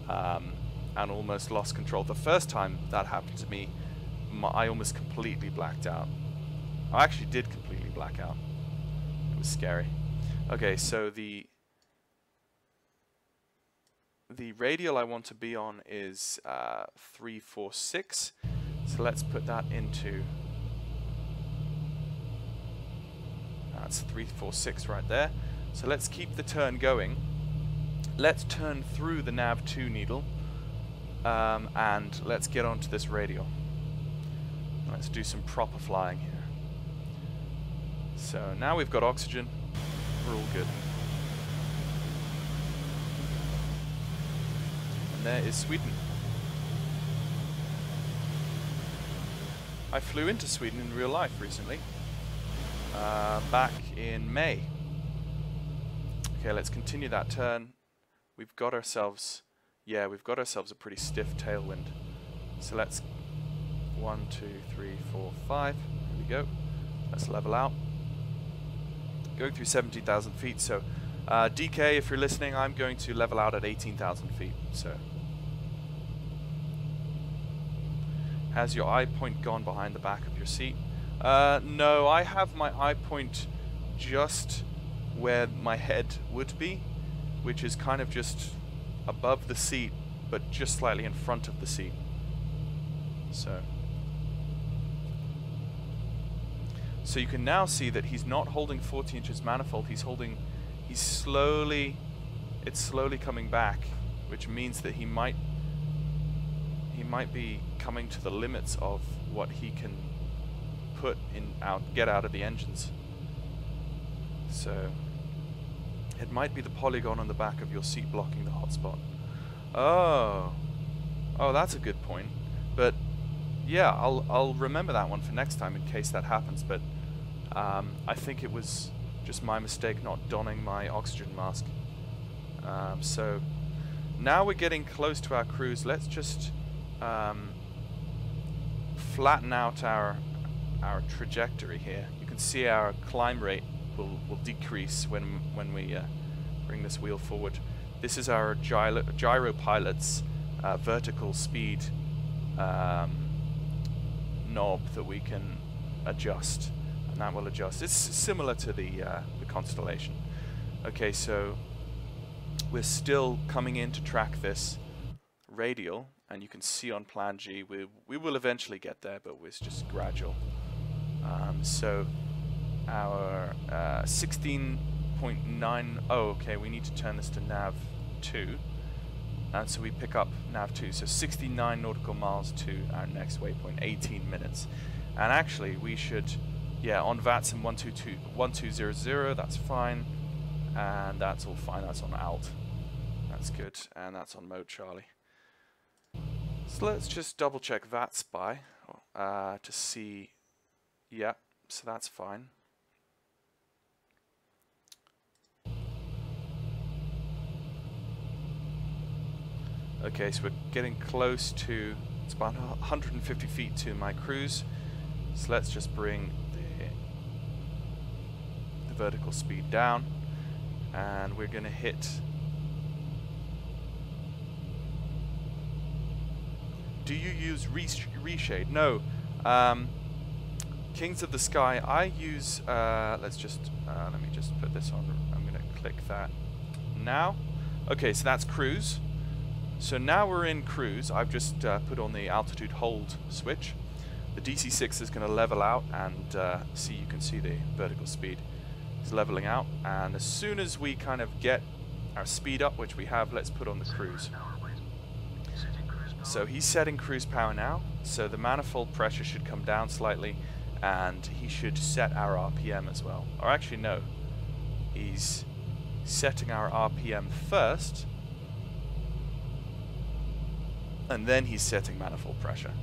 and almost lost control. The first time that happened to me, I almost completely blacked out. I actually did completely black out. It was scary. Okay, so the radial I want to be on is 346. So let's put that into. That's 346 right there. So let's keep the turn going. Let's turn through the nav 2 needle, and let's get onto this radial. Let's do some proper flying here. So now we've got oxygen. We're all good. And there is Sweden. I flew into Sweden in real life recently, back in May. Okay, let's continue that turn. We've got ourselves, yeah, we've got ourselves a pretty stiff tailwind. So let's 1, 2, 3, 4, 5. Here we go. Let's level out. Going through 17,000 feet. So DK, if you're listening, I'm going to level out at 18,000 feet. So has your eye point gone behind the back of your seat? No, I have my eye point just where my head would be, which is kind of just above the seat, but just slightly in front of the seat. So you can now see that he's not holding 40 inches manifold, it's slowly coming back, which means that he might be coming to the limits of what he can get out of the engines. So it might be the polygon on the back of your seat blocking the hotspot. Oh, that's a good point. But yeah, I'll remember that one for next time in case that happens. But I think it was just my mistake not donning my oxygen mask. So now we're getting close to our cruise. Let's just flatten out our trajectory here. You can see our climb rate will decrease when we bring this wheel forward. This is our gyro pilot's vertical speed knob that we can adjust, and that will adjust. It's similar to the Constellation. Okay, so we're still coming in to track this radial, and you can see on plan G we will eventually get there, but it's just gradual. So our 16.9, okay, we need to turn this to nav 2, and so we pick up nav 2, so 69 nautical miles to our next waypoint, 18 minutes. And actually we should, yeah, on VATSIM 1200, that's fine, and that's all fine, that's on alt, that's good, and that's on mode Charlie. So let's just double check VATSpy to see, yeah, so that's fine. Okay, so we're getting close to, it's about 150 feet to my cruise. So let's just bring the vertical speed down, and we're going to hit. Do you use reshade? No. Kings of the Sky, I use, let me just put this on, I'm going to click that now. Okay, so that's cruise. So now we're in cruise. I've just put on the altitude hold switch. The DC-6 is going to level out, and you can see the vertical speed is leveling out. And as soon as we kind of get our speed up, which we have, let's put on the cruise. So he's setting cruise power now, so the manifold pressure should come down slightly, and he should set our RPM as well. Or actually no, he's setting our RPM first, and then he's setting manifold pressure.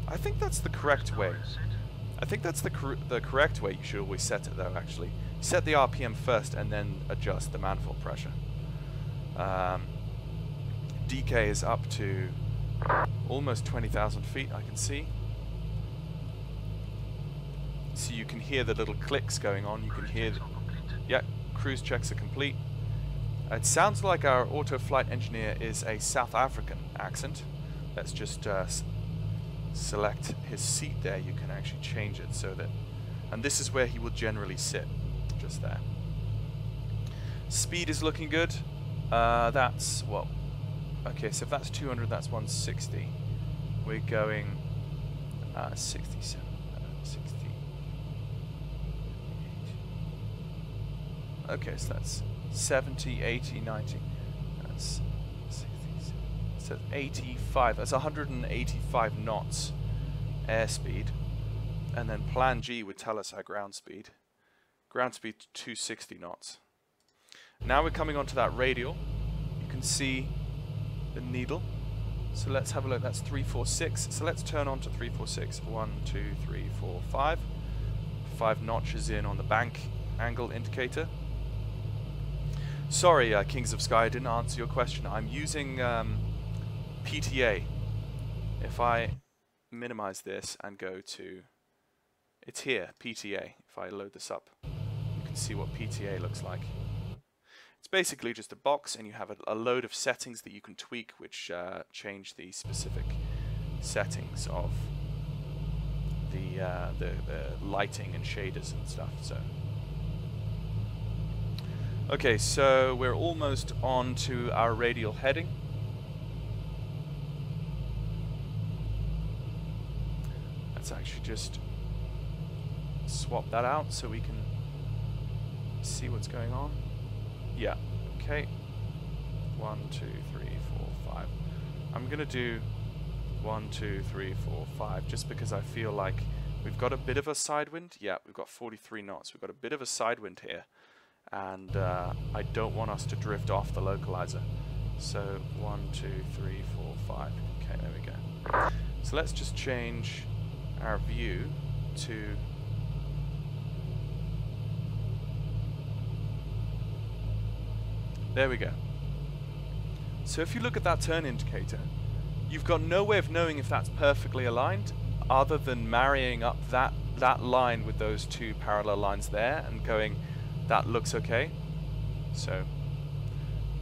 I think that's the correct way. I think that's the correct way you should always set it though, actually. Set the RPM first and then adjust the manifold pressure. DK is up to almost 20,000 feet, I can see. So you can hear the little clicks going on, you can hear yeah, cruise checks are complete. It sounds like our auto flight engineer is a South African accent. Let's just select his seat there. You can actually change it so that, and this is where he will generally sit, just there. Speed is looking good. That's what? Okay, so if that's 200, that's 160. We're going 67, 60. Okay, so that's 70, 80, 90. That's 60, so 85. That's 185 knots airspeed. And then plan G would tell us our ground speed. Ground speed 260 knots. Now we're coming onto that radial. You can see the needle. So let's have a look. That's 346. So let's turn on to 346. 1, 2, 3, 4, 5. 5 notches in on the bank angle indicator. Sorry, Kings of Sky, I didn't answer your question. I'm using PTA. If I minimize this and go to, it's here, PTA. If I load this up, you can see what PTA looks like. It's basically just a box, and you have a load of settings that you can tweak, which change the specific settings of the lighting and shaders and stuff. So, okay, so we're almost on to our radial heading. Let's actually just swap that out so we can see what's going on. Yeah, okay. 1, 2, 3, 4, 5. I'm gonna do 1, 2, 3, 4, 5 just because I feel like we've got a bit of a side wind. Yeah, we've got 43 knots. We've got a bit of a side wind here, and I don't want us to drift off the localizer. So 1, 2, 3, 4, 5. Okay, there we go. So let's just change our view to there we go. So if you look at that turn indicator, you've got no way of knowing if that's perfectly aligned other than marrying up that line with those two parallel lines there and going, that looks okay. So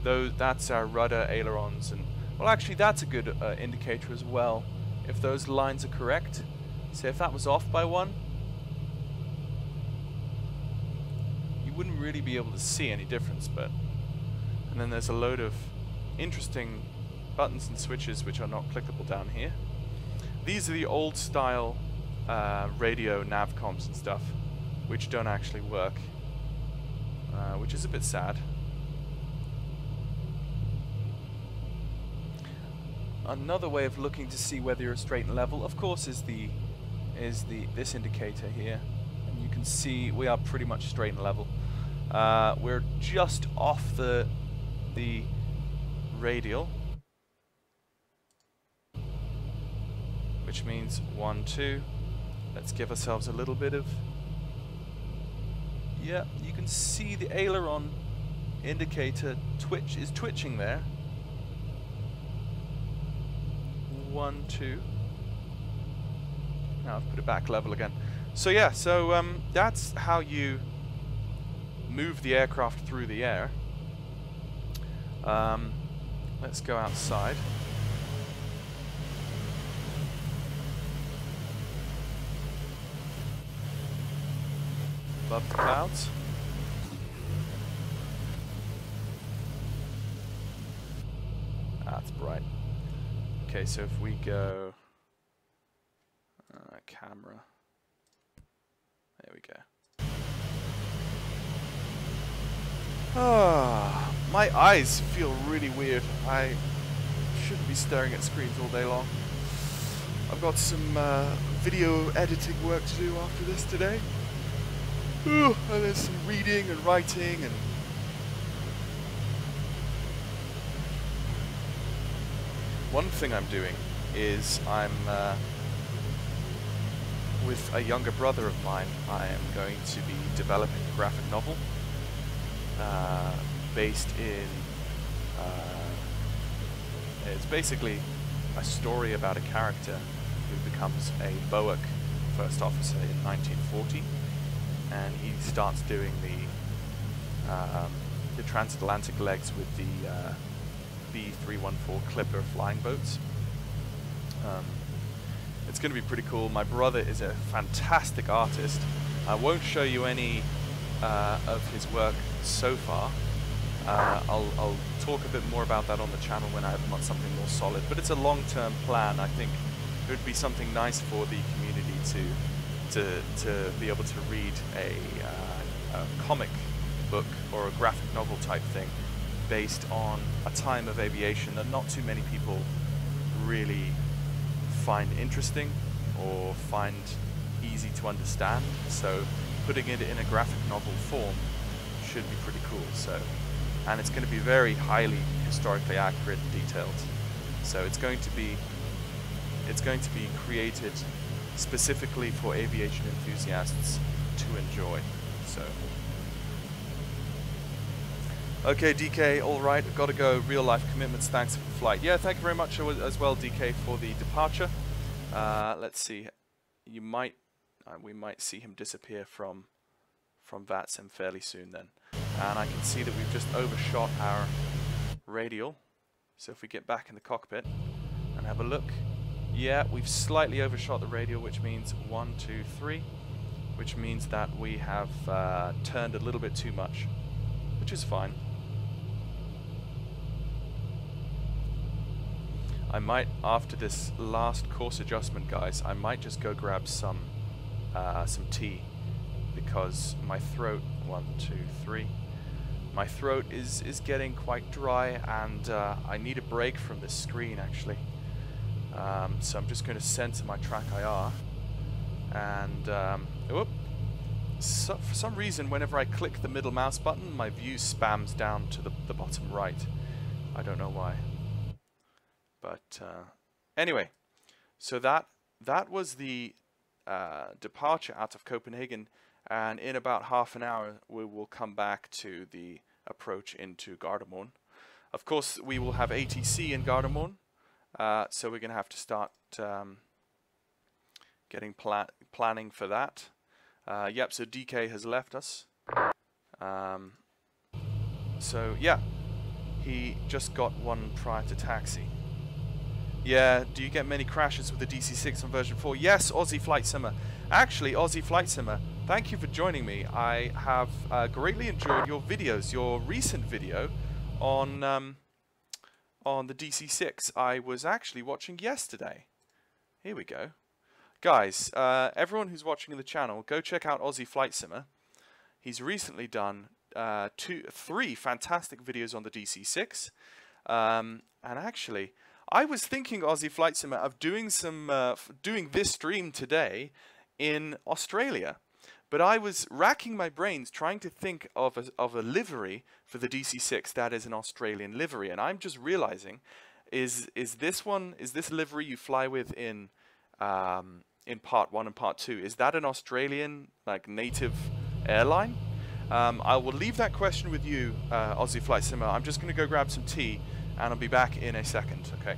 that's our rudder, ailerons, and well, actually that's a good indicator as well. If those lines are correct, say if that was off by 1, you wouldn't really be able to see any difference. But and then there's a load of interesting buttons and switches which are not clickable down here. These are the old style radio nav comms and stuff which don't actually work, which is a bit sad. Another way of looking to see whether you're straight and level, of course, is this indicator here, and you can see we are pretty much straight and level. We're just off the radial, which means 1, 2. Let's give ourselves a little bit of, yeah, you can see the aileron indicator is twitching there. 1, 2. Now I've put it back level again. So yeah, so that's how you move the aircraft through the air. Let's go outside. Above the clouds. That's bright. Okay, so if we go camera, there we go. Ah, my eyes feel really weird. I shouldn't be staring at screens all day long. I've got some video editing work to do after this today. Ooh, and there's some reading and writing and one thing I'm doing is I'm with a younger brother of mine. I am going to be developing a graphic novel based in it's basically a story about a character who becomes a BOAC first officer in 1940, and he starts doing the transatlantic legs with the B-314 Clipper flying boats. It's going to be pretty cool. My brother is a fantastic artist. I won't show you any of his work so far. I'll talk a bit more about that on the channel when I have something more solid, but it's a long-term plan. I think it would be something nice for the community to be able to read a comic book or a graphic novel type thing based on a time of aviation that not too many people really find interesting or find easy to understand. So putting it in a graphic novel form should be pretty cool. So, and it's going to be very highly historically accurate and detailed. So it's going to be created specifically for aviation enthusiasts to enjoy. So Okay, DK, all right, I've got to go. Real life commitments, thanks for the flight. Yeah, thank you very much as well, DK, for the departure. Let's see, you might, we might see him disappear from VATSIM fairly soon then. And I can see that we've just overshot our radial. So if we get back in the cockpit and have a look, yeah, we've slightly overshot the radial, which means 1, 2, 3, which means that we have turned a little bit too much, which is fine. I might, after this last course adjustment, guys, I might just go grab some tea, because my throat, 1, 2, 3, my throat is getting quite dry, and I need a break from this screen actually. So I'm just going to center my track IR, and whoop. So for some reason, whenever I click the middle mouse button, my view spams down to the bottom right. I don't know why. But anyway, so that was the departure out of Copenhagen, and in about half an hour we will come back to the approach into Gardermoen. Of course, we will have ATC in Gardermoen, so we're going to have to start getting planning for that. Yep, so DK has left us. So yeah, he just got one prior to taxi. Yeah, do you get many crashes with the DC-6 on version 4? Yes, Aussie Flight Simmer. Actually, Aussie Flight Simmer, thank you for joining me. I have greatly enjoyed your videos, your recent video on the DC-6. I was actually watching yesterday. Here we go. Guys, everyone who's watching the channel, go check out Aussie Flight Simmer. He's recently done 3 fantastic videos on the DC-6. And actually, I was thinking, Aussie Flight Simmer, of doing some doing this stream today in Australia, but I was racking my brains trying to think of a livery for the DC-6 that is an Australian livery, and I'm just realizing, is this livery you fly with in part 1 and part 2? Is that an Australian like native airline? I will leave that question with you, Aussie Flight Simmer. I'm just going to go grab some tea, and I'll be back in a second, okay?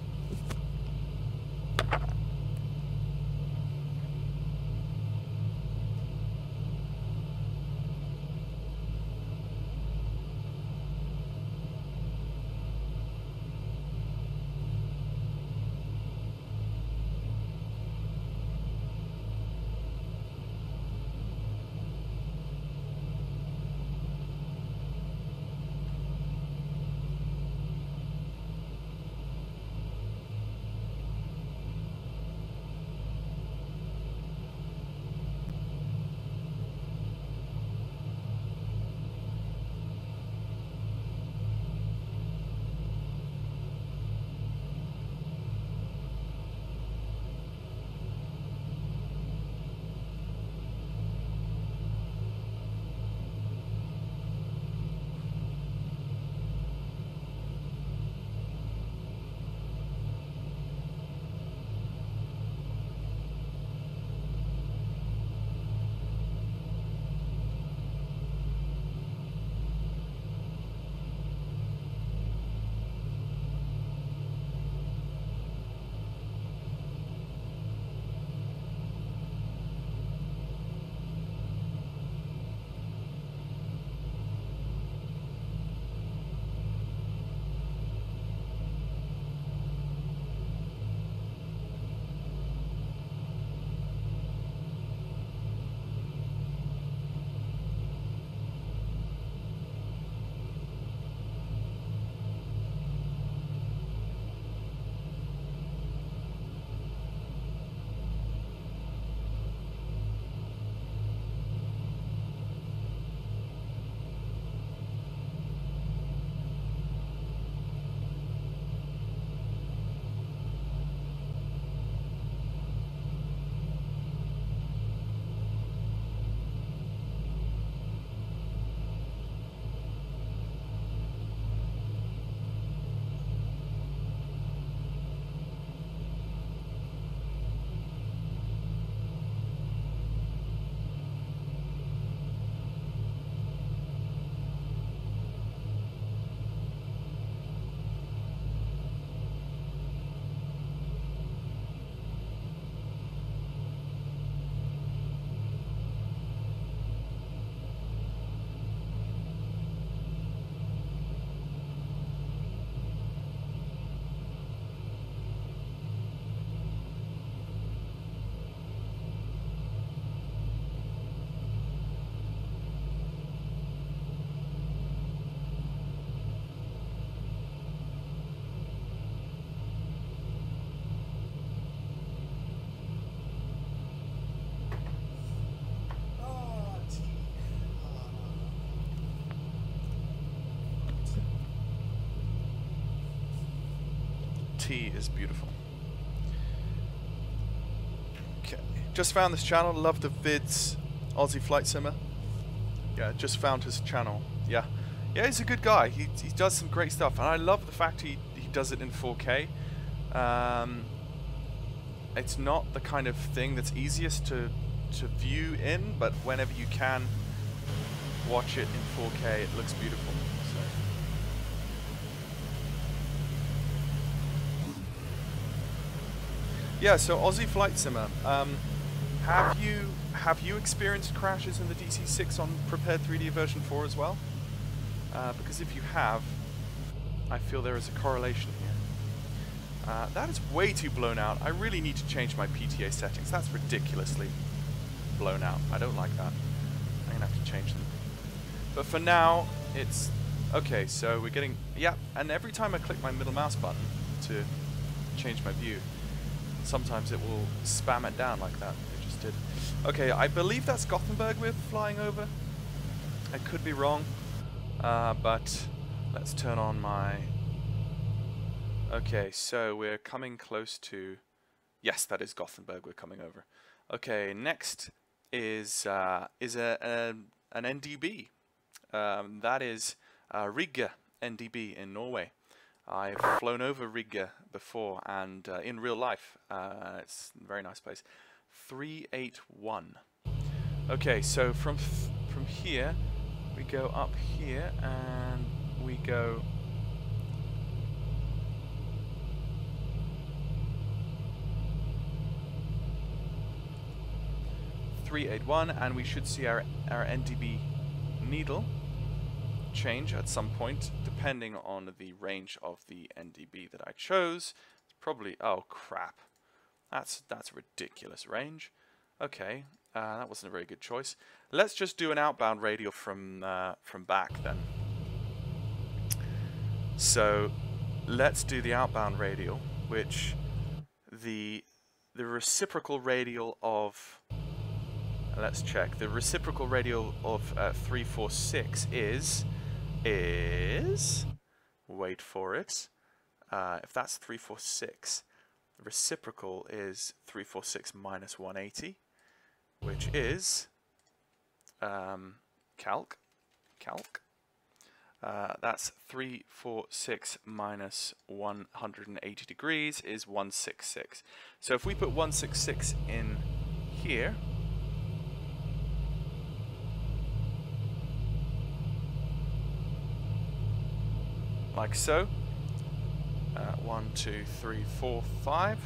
tea is beautiful. Okay, just found this channel. Love the vids. Aussie Flight Simmer. Yeah, just found his channel. Yeah, yeah, he's a good guy. He does some great stuff, and I love the fact he does it in 4K. It's not the kind of thing that's easiest to view in, but whenever you can watch it in 4K, it looks beautiful. So. Yeah, so Aussie Flight Simmer, have you experienced crashes in the DC-6 on Prepared 3D version 4 as well? Because if you have, I feel there is a correlation here. That is way too blown out. I really need to change my PTA settings. That's ridiculously blown out. I don't like that. I'm gonna have to change them. But for now, it's okay. So we're getting, yeah. And every time I click my middle mouse button to change my view, sometimes it will spam it down like that. It just did. Okay, I believe that's Gothenburg we're flying over. I could be wrong, but let's turn on my. Okay, so we're coming close to. Yes, that is Gothenburg we're coming over. Okay, next is an NDB. That is Rygge NDB in Norway. I've flown over Rygge before, and in real life, it's a very nice place. 381. Okay, so from here, we go up here, and we go. And we should see our NDB needle change at some point, depending on the range of the NDB that I chose. It's probably, oh crap, that's a ridiculous range. Okay, that wasn't a very good choice. Let's just do an outbound radial from back then. So let's do the outbound radial, which the reciprocal radial of. Let's check. The reciprocal radial of 346 is wait for it. If that's 346, the reciprocal is 346 minus 180, which is calc. That's 346 minus 180 degrees is 166. So if we put 166 in here. Like so. 1, 2, 3, 4, 5.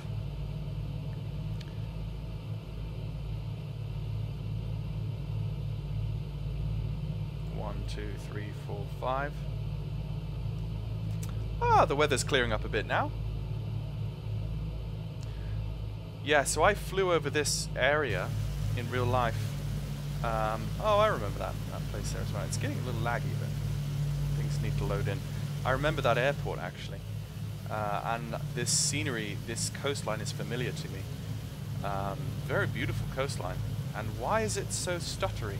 One, 2, 3, 4, 5. Ah, the weather's clearing up a bit now. Yeah, so I flew over this area in real life. Oh, I remember that place there as well. It's getting a little laggy, but things need to load in. I remember that airport actually, and this scenery, this coastline is familiar to me. Very beautiful coastline. And why is it so stuttery?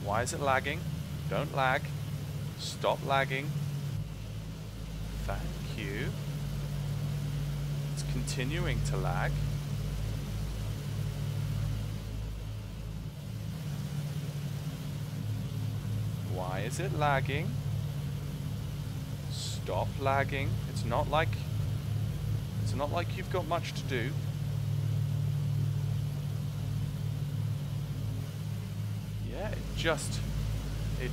Why is it lagging? Don't lag. Stop lagging. Thank you. It's continuing to lag. Why is it lagging? Stop lagging. It's not like you've got much to do. Yeah, it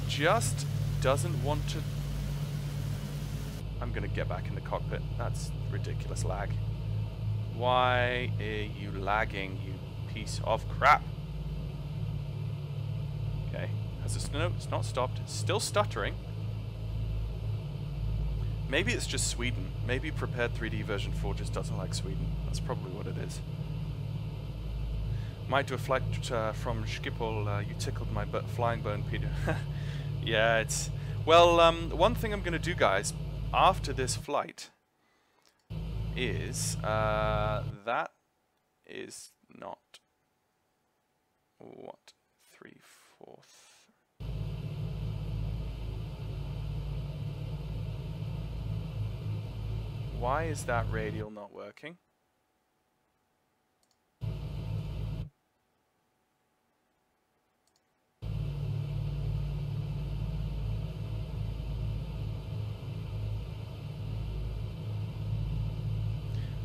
just doesn't want to. I'm gonna get back in the cockpit. That's ridiculous lag. Why are you lagging, you piece of crap? Okay, no, it's not stopped. It's still stuttering. Maybe it's just Sweden. Maybe Prepared 3D version 4 just doesn't like Sweden. That's probably what it is. Might do a flight from Schiphol. You tickled my flying bone, Peter. Yeah, it's... Well, one thing I'm going to do, guys, after this flight is... that is not... What? 3/4... Why is that radial not working?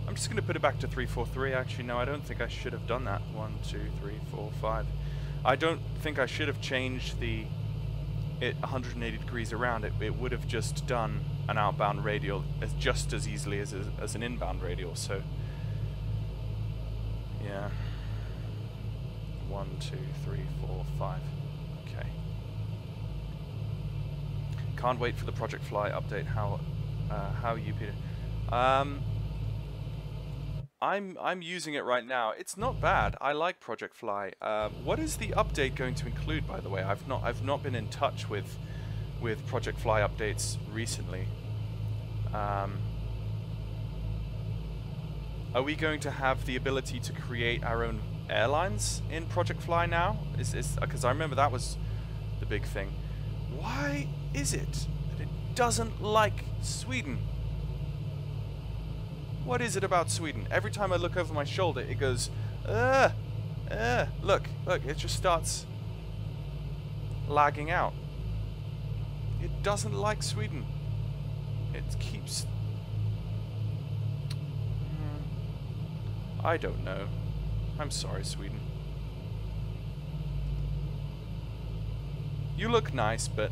I'm just going to put it back to 343. Actually, no, I don't think I should have done that. 1, 2, 3, 4, 5. I don't think I should have changed it 180 degrees around. It would have just done an outbound radial just as easily as an inbound radial. So, yeah. 1, 2, 3, 4, 5. Okay. Can't wait for the Project Fly update. How you, Peter? I'm using it right now. It's not bad. I like Project Fly. What is the update going to include, by the way? I've not been in touch with Project Fly updates recently. Are we going to have the ability to create our own airlines in Project Fly now? Because I remember that was the big thing. Why is it that it doesn't like Sweden? What is it about Sweden? Every time I look over my shoulder, it goes, look, it just starts lagging out. It doesn't like Sweden. It keeps... I don't know. I'm sorry, Sweden. You look nice, but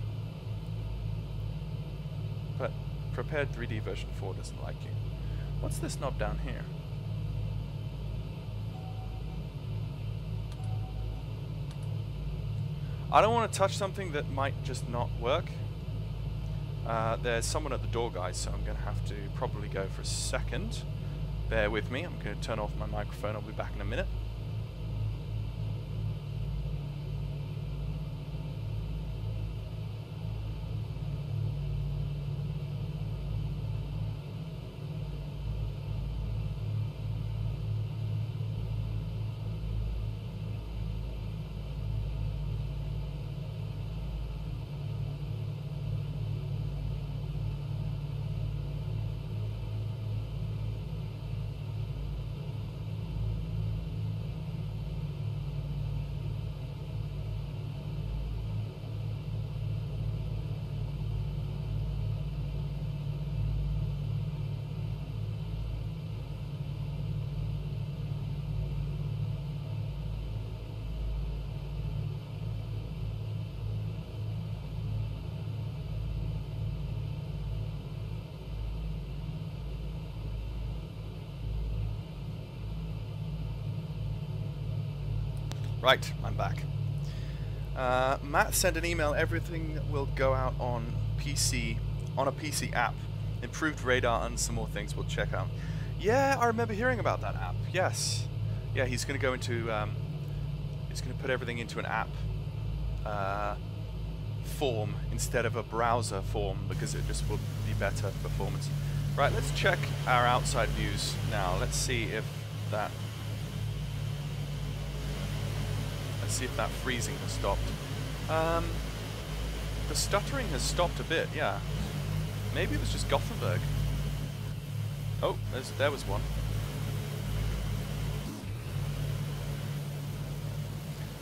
Prepared 3D version 4 doesn't like you. What's this knob down here? I don't want to touch something that might just not work. There's someone at the door, guys, so I'm going to have to probably go for a second. Bear with me. I'm going to turn off my microphone. I'll be back in a minute. Right, I'm back. Matt sent an email. Everything will go out on PC, on a PC app. Improved radar and some more things we'll check out. Yeah, I remember hearing about that app. Yes. Yeah, he's going to go into, he's going to put everything into an app form instead of a browser form because it just will be better performance. Right, let's check our outside views now. Let's see if that freezing has stopped. The stuttering has stopped a bit, yeah. Maybe it was just Gothenburg. Oh, there was one.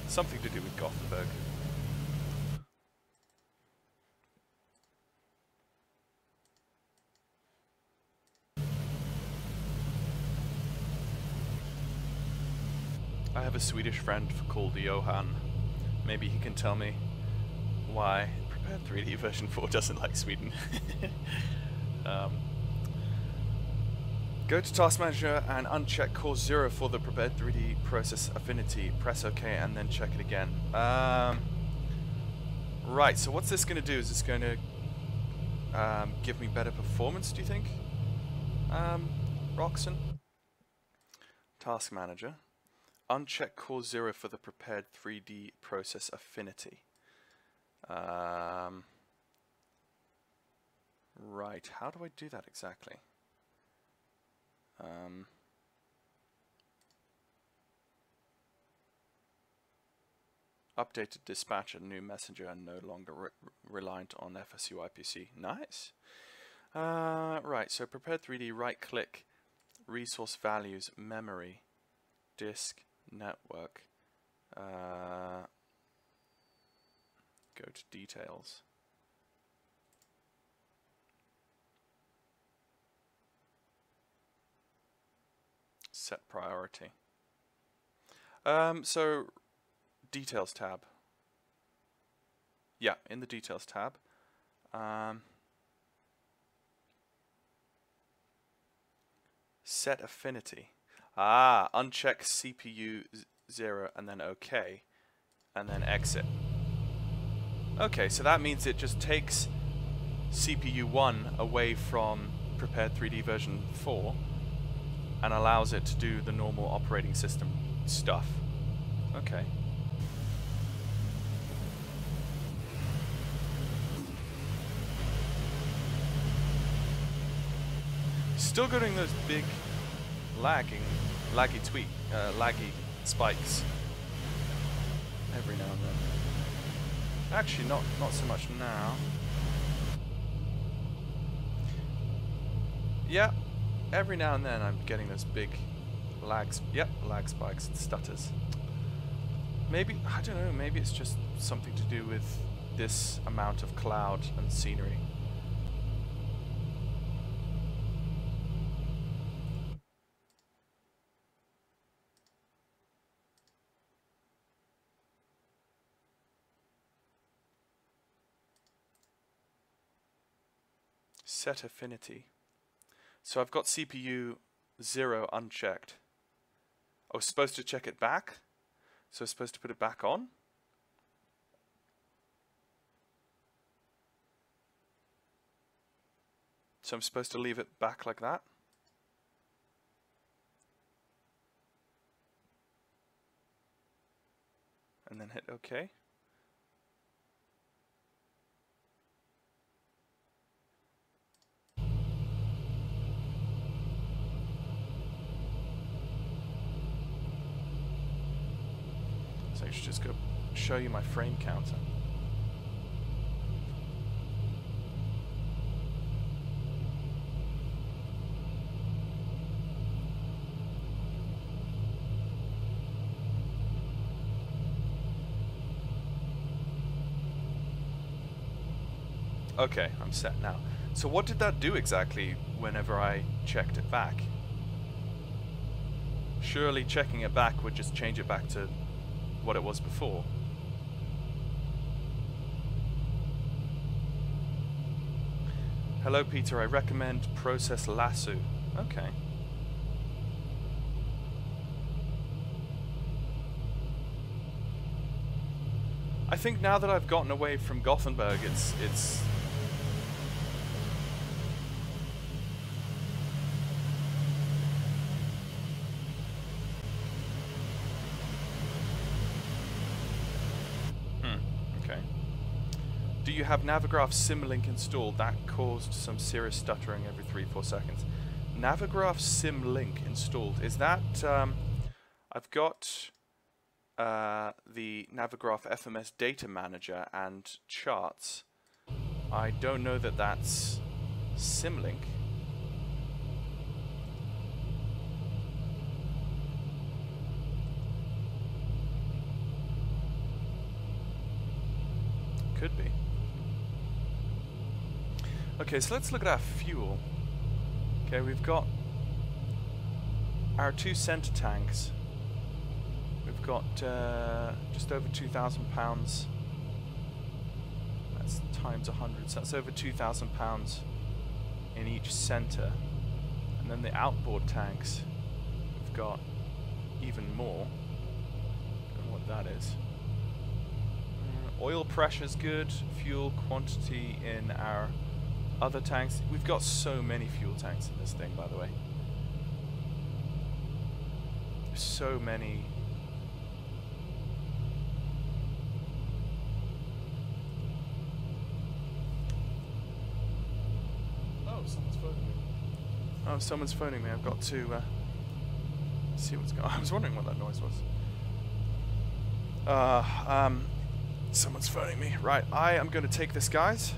Something to do with Gothenburg. I have a Swedish friend called Johan. Maybe he can tell me why Prepared 3D version 4 doesn't like Sweden. Go to Task Manager and uncheck Core 0 for the Prepared 3D process affinity. Press OK and then check it again. Right, so what's this going to do? Is this going to give me better performance, do you think? Roxon? Task Manager. Uncheck Core 0 for the Prepared 3D process affinity. Right, how do I do that exactly? Updated dispatcher, new messenger, and no longer reliant on FSU IPC. Nice. Right, so prepared 3D, right click, resource values, memory, disk, network. Go to details. Set priority. So details tab. Yeah, in the details tab. Set affinity. Uncheck CPU 0 and then OK. And then exit. Okay, so that means it just takes CPU 1 away from prepared 3D version 4 and allows it to do the normal operating system stuff. Okay. Still getting those big laggy spikes every now and then. Actually, not so much now. Yeah, every now and then I'm getting those big lags. Yep, lag spikes and stutters. Maybe, I don't know, maybe it's just something to do with this amount of cloud and scenery. Set affinity. So I've got CPU 0 unchecked. I was supposed to check it back. So I'm supposed to put it back on. So I'm supposed to leave it back like that. And then hit OK. So I should just go show you my frame counter. Okay, I'm set now. So what did that do exactly whenever I checked it back? Surely checking it back would just change it back to what it was before. Hello Peter, I recommend Process Lasso. Okay. I think now that I've gotten away from Gothenburg, it's okay. Do you have Navigraph Simlink installed? That caused some serious stuttering every 3-4 seconds. Navigraph Simlink installed. Is that I've got the Navigraph FMS Data Manager and charts. I don't know that that's Simlink. Could be. Okay, so let's look at our fuel. Okay, we've got our 2 center tanks. We've got just over 2,000 pounds. That's times 100, so that's over 2,000 pounds in each center. And then the outboard tanks, we've got even more. Don't know what that is. Oil pressure's good, fuel quantity in our other tanks. We've got so many fuel tanks in this thing, by the way. So many. Oh, someone's phoning me. Oh, someone's phoning me. I've got to see what's going on. I was wondering what that noise was. Someone's phoning me. Right, I am going to take this, guys.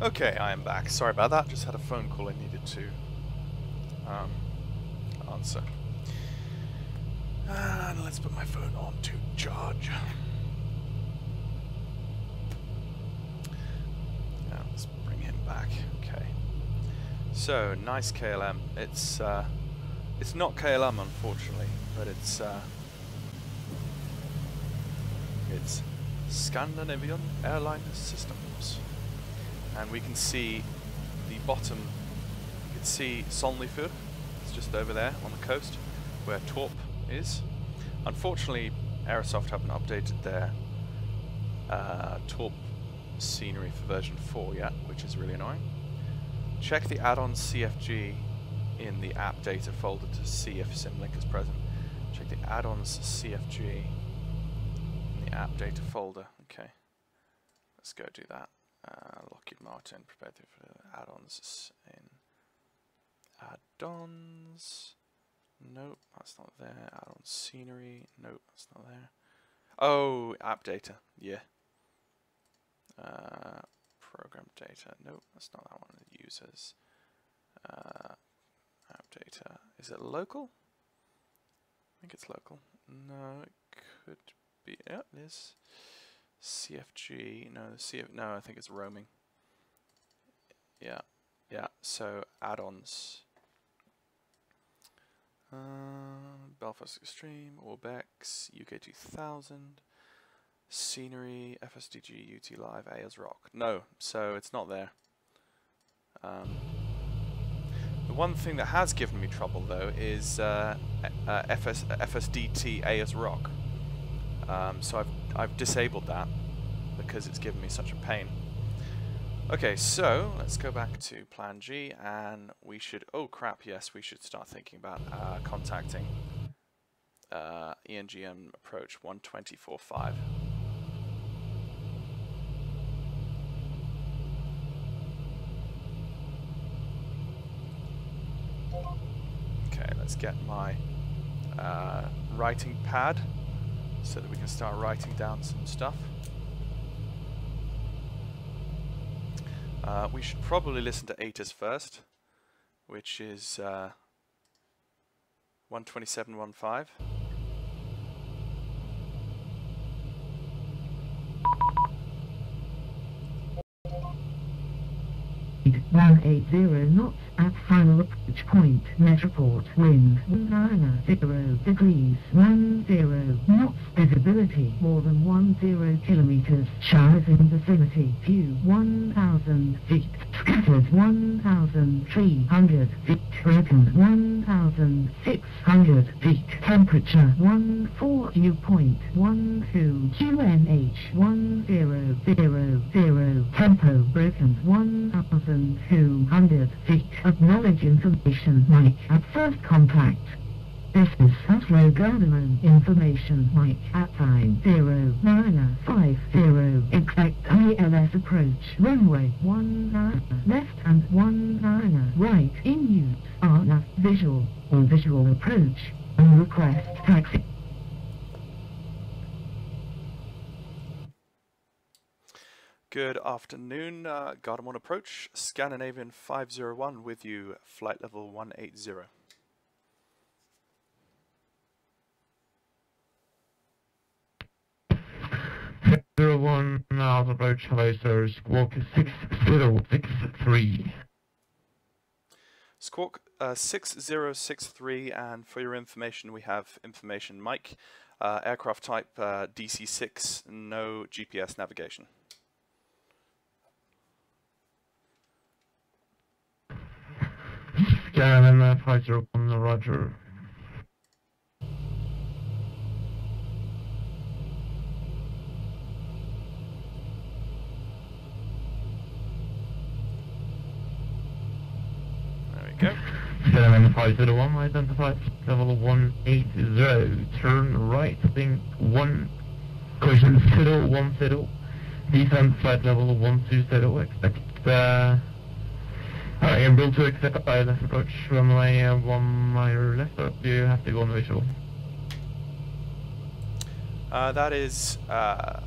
Okay, I am back. Sorry about that. Just had a phone call I needed to answer. And let's put my phone on to charge. Now let's bring him back. Okay. So nice KLM. It's not KLM unfortunately, but it's Scandinavian Airline Systems. And we can see the bottom, you can see Sonlifur, it's just over there on the coast, where Torp is. Unfortunately, Aerosoft haven't updated their Torp scenery for version 4 yet, which is really annoying. Check the add-on CFG in the app data folder to see if Symlink is present. Check the add-ons CFG in the app data folder. Okay, let's go do that. Lockheed Martin, prepare for the add-ons in add-ons. Nope, that's not there. Add-on scenery. Nope, that's not there. Oh, app data. Yeah. Program data. Nope, that's not that one. Users. App data. Is it local? I think it's local. No, it could be. Yeah, it is. CFG. No, no, I think it's roaming. Yeah, yeah. So add-ons. Belfast Extreme, Orbex, UK 2000, Scenery, FSDG, UT Live, Ayers Rock. No, so it's not there. The one thing that has given me trouble though is FSDT Ayers Rock. So I've disabled that because it's given me such a pain. Okay, so let's go back to Plan G, and we should, oh crap, yes, we should start thinking about contacting ENGM approach 1245. Okay, let's get my writing pad so that we can start writing down some stuff. We should probably listen to ATIS first, which is 127.15. Speed 180 knots at final approach point. Metroport wind 190 degrees 10 knots. Visibility more than 10 kilometers. Showers in vicinity. View 1000 feet. Scattered 1300 feet. Broken 1600 feet. Temperature 14. Dew point 12. QNH 1000. Tempo broken 1200 feet. Acknowledge information mic at first contact. This is Oslo Gardermoen information mic at time 0950. Expect ILS approach runway 19 left and 19 right in use. RNAV visual or visual approach and request taxi. Good afternoon, Gardermoen approach, Scandinavian 501 with you, flight level 180. One now approach, hello sir, Squawk 6063. Squawk 6063, and for your information we have information Mike, aircraft type DC-6, no GPS navigation. Scanning 501, roger. Go. 7501, identified level 180, turn right, think 1, collision 010, descend flight level 120, expect, able to accept ILS approach, runway 1 mile left, or do you have to go on visual? That is, oh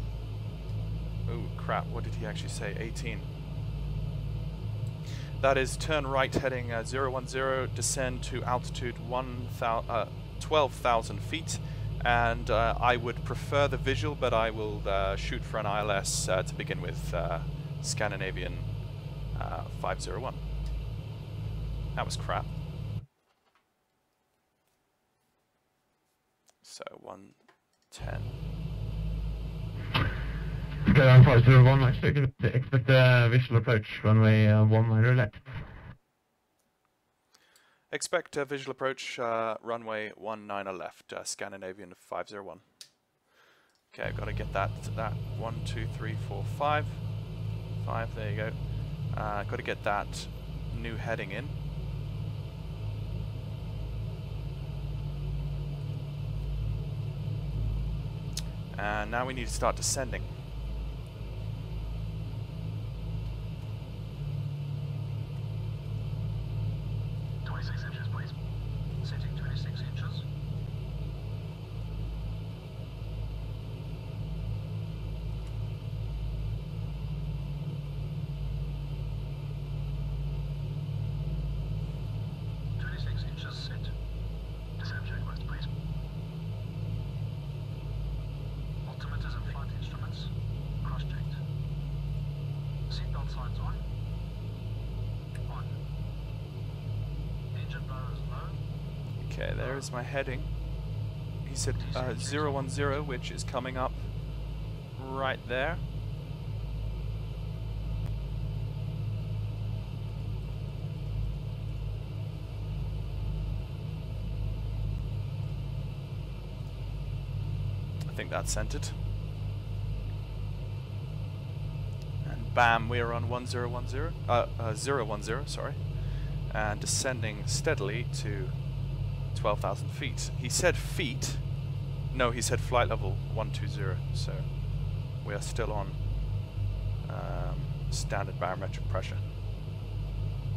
crap, what did he actually say, 18? That is turn right heading 010, descend to altitude 12,000 feet, and I would prefer the visual, but I will shoot for an ILS to begin with, Scandinavian 501. That was crap. So 110. Okay, I'm 501, expect a visual approach, runway 1 minor left. Expect a visual approach, runway 19 left, Scandinavian 501. Okay, I've got to get that 1, 2, 3, 4, 5. 5, there you go. Got to get that new heading in. And now we need to start descending. Okay, there's my heading. He said 010, which is coming up right there. I think that's centered. And bam, we are on 010, sorry. And descending steadily to 12,000 feet. He said feet. No, he said flight level 120. So we are still on standard barometric pressure.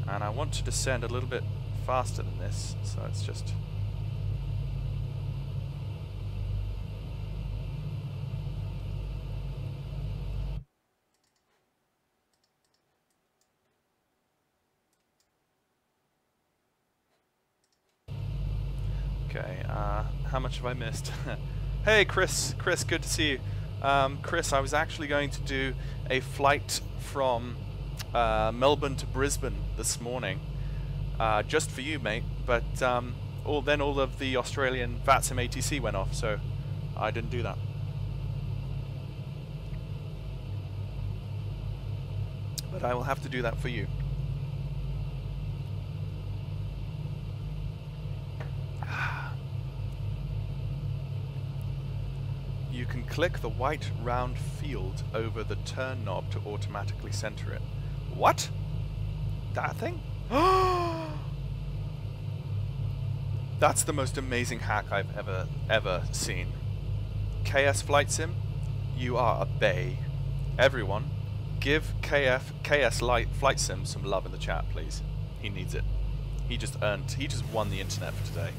And I want to descend a little bit faster than this, so it's just... Okay, how much have I missed? Hey Chris, good to see you. Chris, I was actually going to do a flight from Melbourne to Brisbane this morning, just for you, mate, but then all of the Australian VATSIM ATC went off, so I didn't do that. But I will have to do that for you. You can click the white round field over the turn knob to automatically center it. What? That thing? That's the most amazing hack I've ever seen. KS Flight Sim, you are a bae. Everyone, give KS Flight Sim some love in the chat, please. He needs it. He just won the internet for today.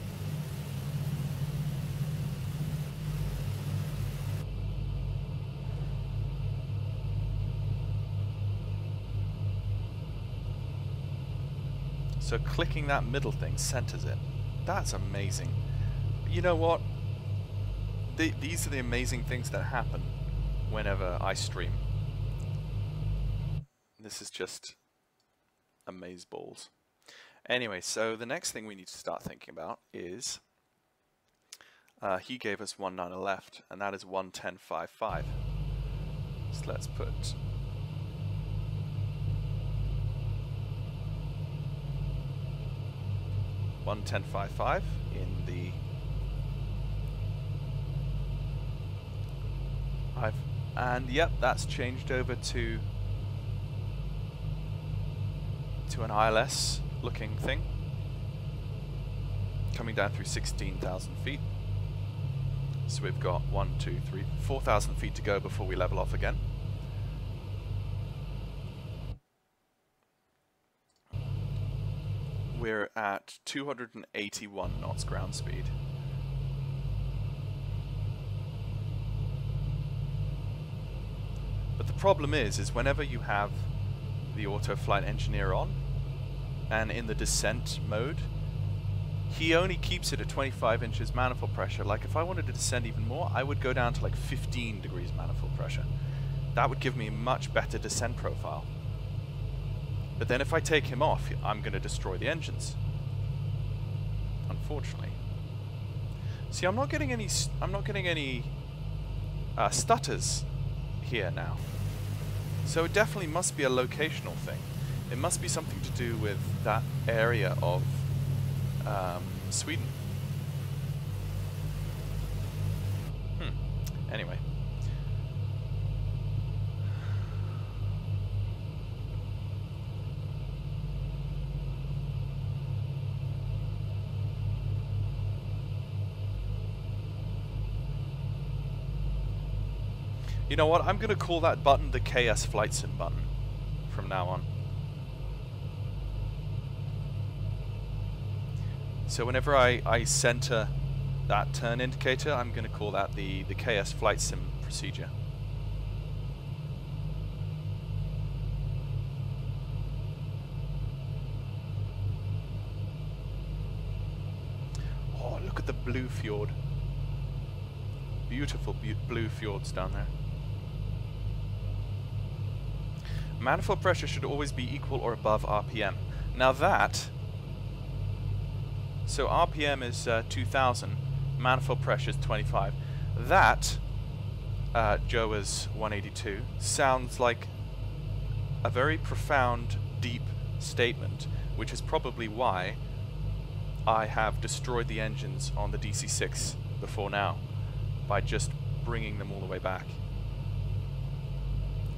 So clicking that middle thing centers it. That's amazing. You know what? These are the amazing things that happen whenever I stream. This is just amazeballs. Anyway, so the next thing we need to start thinking about is he gave us 19 left, and that is 110.55. So let's put 110.55 in the and yep, that's changed over to an ILS looking thing, coming down through 16,000 feet. So we've got 4,000 feet to go before we level off again. We're at 281 knots ground speed. But the problem is whenever you have the auto flight engineer on, and in the descent mode, he only keeps it at 25 inches manifold pressure. Like if I wanted to descend even more, I would go down to like 15 degrees manifold pressure. That would give me a much better descent profile. But then if I take him off, I'm going to destroy the engines. Unfortunately. See, I'm not getting any stutters here now. So it definitely must be a locational thing. It must be something to do with that area of Sweden. Anyway. You know what? I'm going to call that button the KS Flight Sim button from now on. So whenever I center that turn indicator, I'm going to call that the KS Flight Sim procedure. Oh, look at the blue fjord. Beautiful blue fjords down there. Manifold pressure should always be equal or above RPM. Now that, so RPM is 2000, manifold pressure is 25. That, Joa's 182, sounds like a very profound, deep statement, which is probably why I have destroyed the engines on the DC-6 before now, by just bringing them all the way back.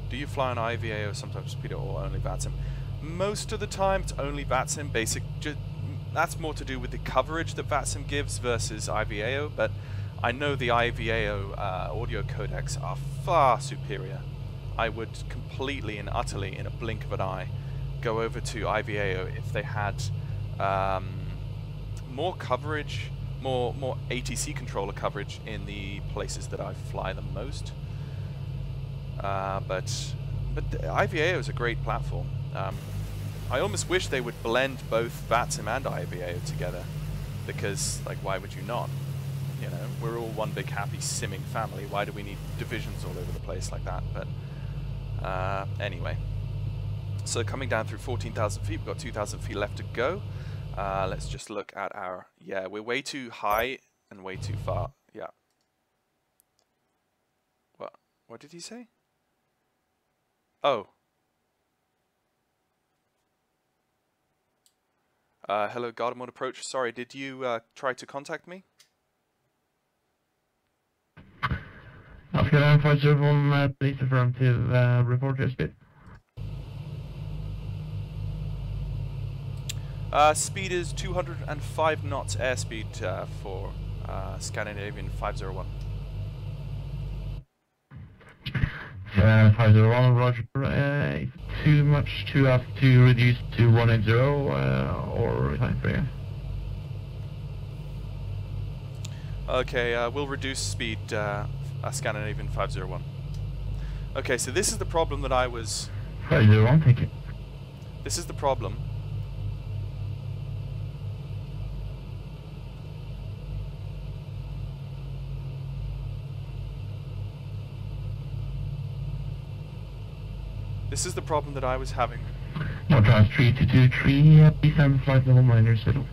Do you fly on IVAO, sometimes speedo, or only VATSIM? Most of the time it's only VATSIM, basic. That's more to do with the coverage that VATSIM gives versus IVAO, but I know the IVAO audio codecs are far superior. I would completely and utterly, in a blink of an eye, go over to IVAO if they had more coverage, more ATC controller coverage in the places that I fly the most. But IVAO is a great platform. I almost wish they would blend both VATSIM and IVAO together, because, like, why would you not? You know, we're all one big happy simming family. Why do we need divisions all over the place like that? But anyway, so coming down through 14,000 feet, we've got 2,000 feet left to go. Let's just look at our, yeah, we're way too high and way too far. Yeah. What did he say? Oh. Hello, Gardermoen approach. Sorry, did you try to contact me? Afghan 501, please affirm to report your speed. Speed is 205 knots airspeed for Scandinavian 501. 501, roger. Too much to ask to reduce to 180 or time for you. Okay, we'll reduce speed Scandinavian 501. Okay, so this is the problem that I was... 501, thank you. This is the problem. This is the problem that I was having. No, drive 3223, please have flight level minor settle.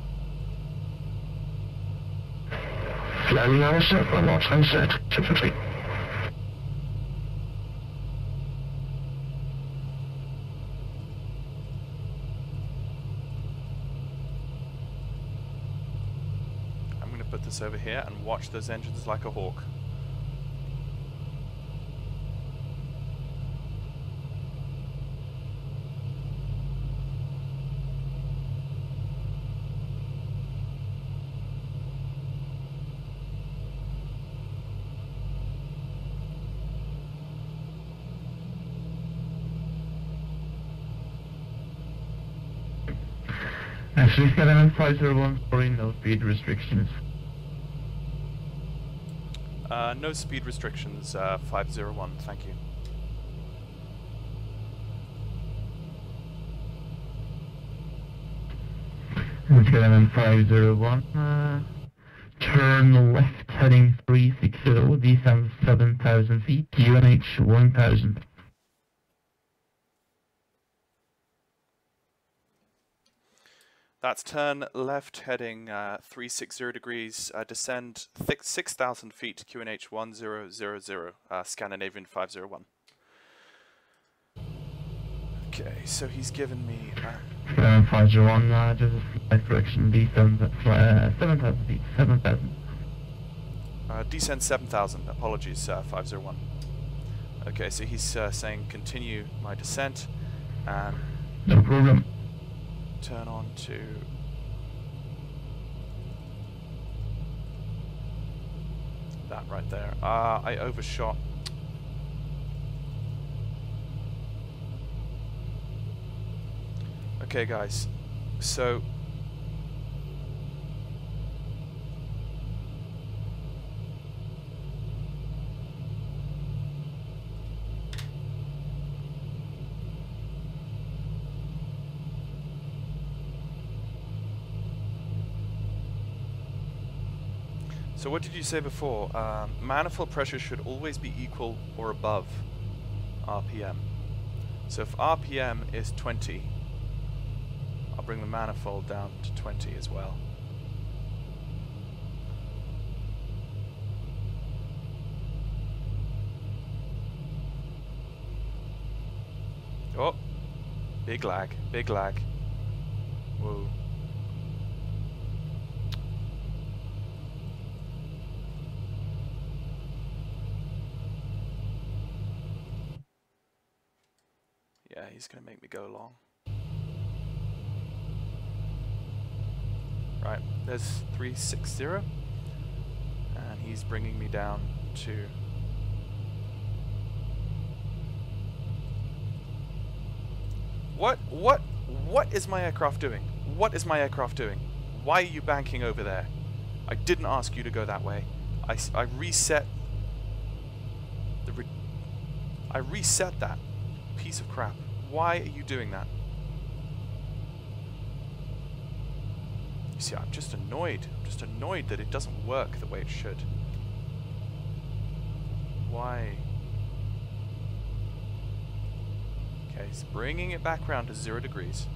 Flying level set, 1 knot sunset, 250. I'm going to put this over here and watch those engines like a hawk. Actually, 501, sorry, no speed restrictions. No speed restrictions, 501, thank you. Scanning 501. Turn left heading 360, descend 7,000 feet, UNH 1000. That's turn left heading 360 degrees, descend 6,000 feet, QNH 1000, Scandinavian 501. Okay, so he's given me... 501, just a slight correction, descend 7,000 feet, 7,000. Descend 7,000, apologies, 501. Okay, so he's saying continue my descent, and... No problem. Turn on to... that right there. I overshot. Okay guys, so what did you say before? Manifold pressure should always be equal or above RPM. So if RPM is 20, I'll bring the manifold down to 20 as well. Oh, big lag, big lag. Whoa. Yeah, he's gonna make me go long. Right, there's 360, and he's bringing me down to... What is my aircraft doing? What is my aircraft doing? Why are you banking over there? I didn't ask you to go that way. I reset the... I reset that piece of crap. Why are you doing that? You see, I'm just annoyed. I'm just annoyed that it doesn't work the way it should. Why? Okay, it's bringing it back around to 0 degrees.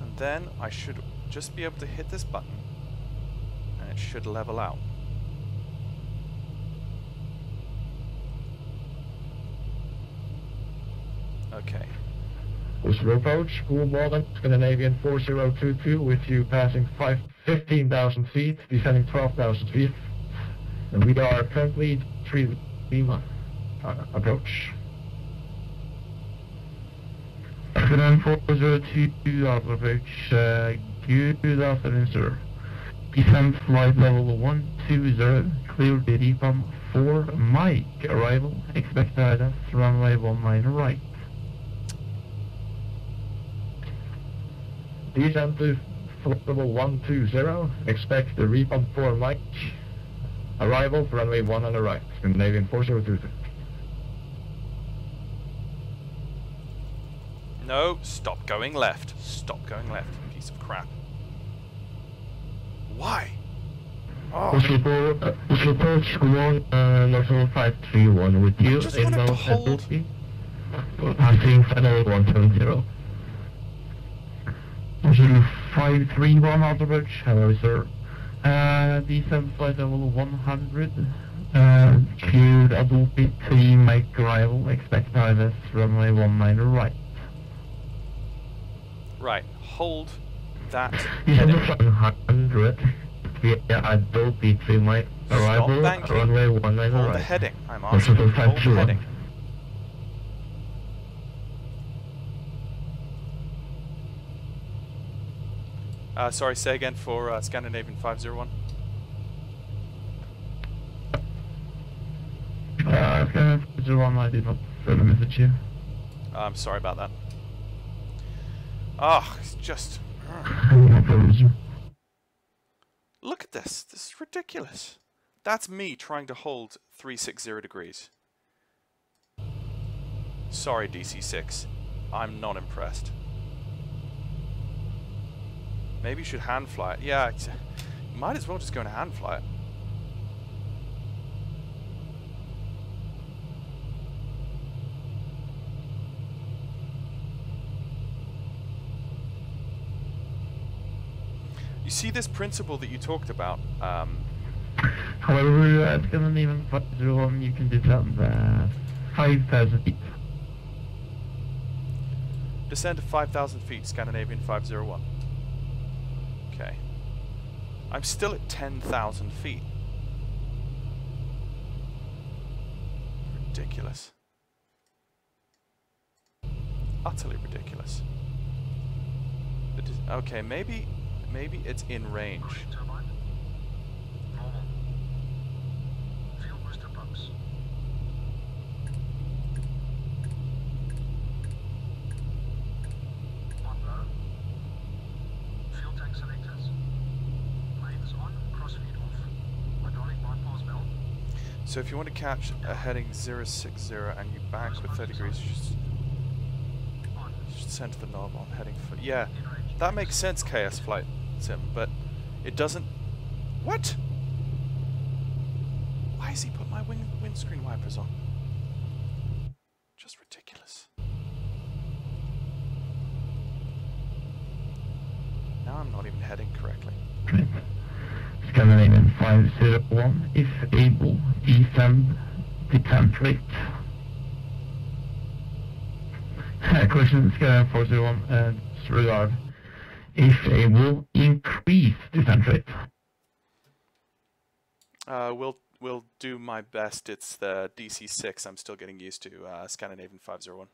And then I should just be able to hit this button, and it should level out. Okay. Oslo approach, full bottom, Scandinavian 4022 with you passing 15,000 feet, descending 12,000 feet. And we are currently 3 Lima approach. Scandinavian 4022 approach, good afternoon sir. Descend flight level 120, clear the Repam 4 Mike, arrival, expect guidance, runway 19 right. Descend to flight level 120, expect the Repam 4 Mike, arrival, runway 1 on the right, Scandinavian 4022. No, stop going left. Stop going left, piece of crap. Why? Oh. Oslo approach, Gardermoen, Northern 531 with you, just wanted to hold. Passing final 170. Oslo 531 out approach, hello sir. Descend flight level 100, cleared Adobe 3 Mike arrival, expect ILS runway 19 right. Right, hold that Descend heading. 100, via Adobe 3 Mike arrival, Stop banking. runway 19 right. Hold the heading. I'm asking you to hold the heading. Sorry, say again for Scandinavian 501. Scandinavian 501, I did not send a message here. I'm sorry about that. Ah, it's just... Look at this. This is ridiculous. That's me trying to hold 360 degrees. Sorry, DC-6. I'm not impressed. Maybe you should hand fly it. Yeah, might as well just go and hand fly it. You see this principle that you talked about? However, at Scandinavian 501, you can descend 5,000 feet. Descend to 5,000 feet, Scandinavian 501. Okay. I'm still at 10,000 feet. Ridiculous. Utterly ridiculous. Okay, maybe it's in range. Turbine. Normal. Fuel booster pumps. On low. Fuel tank selectors. Mains on, crossfeed off. Hydraulic bypass valve. So if you want to catch a heading 060 and you bank with 30 degrees, you should send to the knob on heading for... Yeah, that makes sense, KS Flight Sim, but it doesn't... What? Why has he put my windscreen wipers on? Just ridiculous. Now I'm not even heading correctly. Scandinavian 501, if able, descend the template. Question Scandinavian 401, disregard. If able, increase descent rate. We'll do my best. It's the DC-6. I'm still getting used to Scandinavian 501.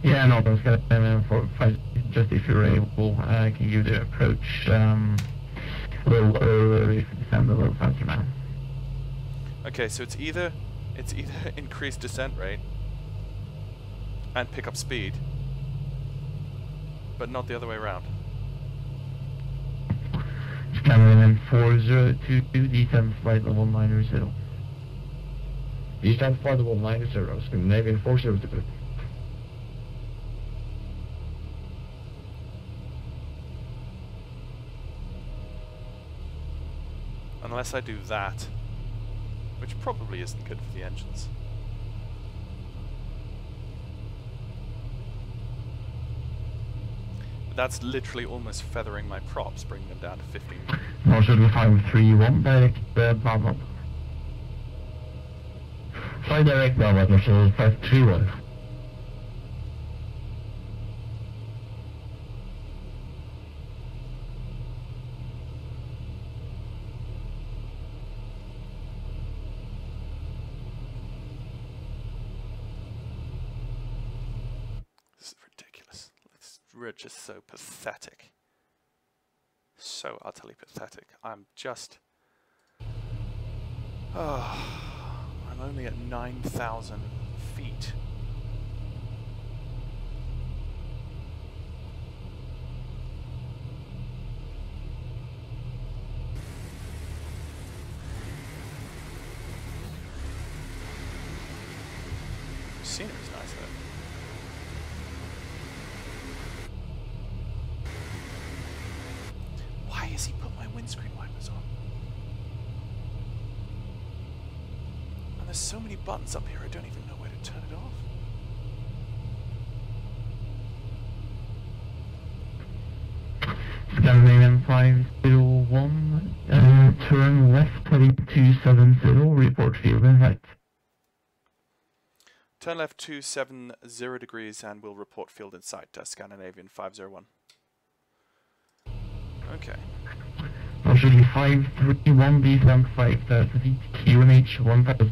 Yeah, no, but Scandinavian 405, just if you're able, can give the approach lower if you descend a little faster now. Okay, so it's either increase descent rate and pick up speed, but not the other way around. Scandinavian 4022, descend flight level 90. Descend flight level 90, Scandinavian 402. Unless I do that, which probably isn't good for the engines. But that's literally almost feathering my props, bringing them down to 15. Also 531, direct Bravo. Fly direct Bravo, also 531. We're just so pathetic. So utterly pathetic. I'm just... Oh, I'm only at 9,000 feet. Scenery's nice though. Why has he put my windscreen wipers on? And there's so many buttons up here, I don't even know where to turn it off. Scandinavian 501, turn left heading 270, report field in right. Turn left 270 degrees and we'll report field in sight, Scandinavian 501. Okay. Actually 531, descend 5,000, QNH 1000.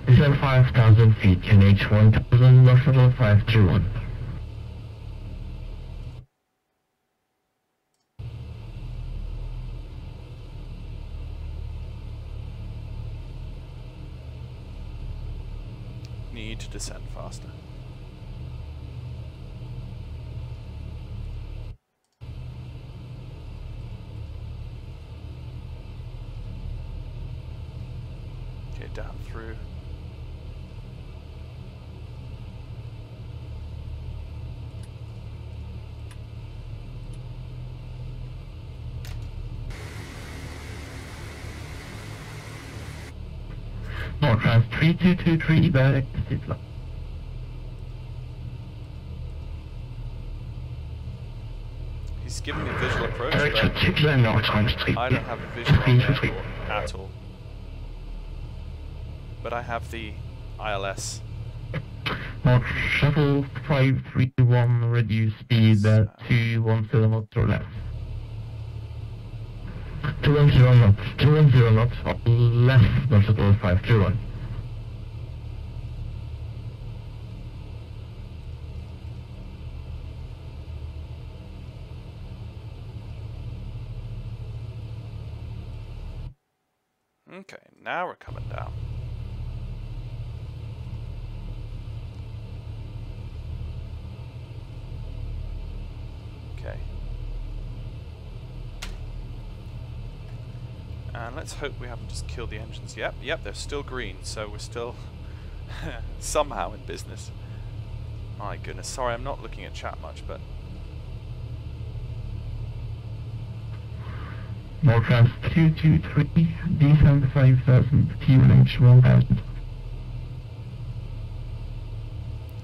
Descend 5,000 feet, QNH 1000, National 531. Need to descend faster. Okay, down through. Nortrans 3223, direct to Sittla. He's giving me visual approach, Direct to but Sittla, Nortrans 3. I don't have a visual on the airport at all. But I have the ILS. North Shuttle 531, reduce speed to 210 knots or less. 210 knots, 210 knots or less, North Shuttle 531. Okay, now we're coming down. Okay. And let's hope we haven't just killed the engines. Yep, they're still green, so we're still somehow in business. My goodness, sorry I'm not looking at chat much, but... Nortrans 223, descend 5000, QNH 1000.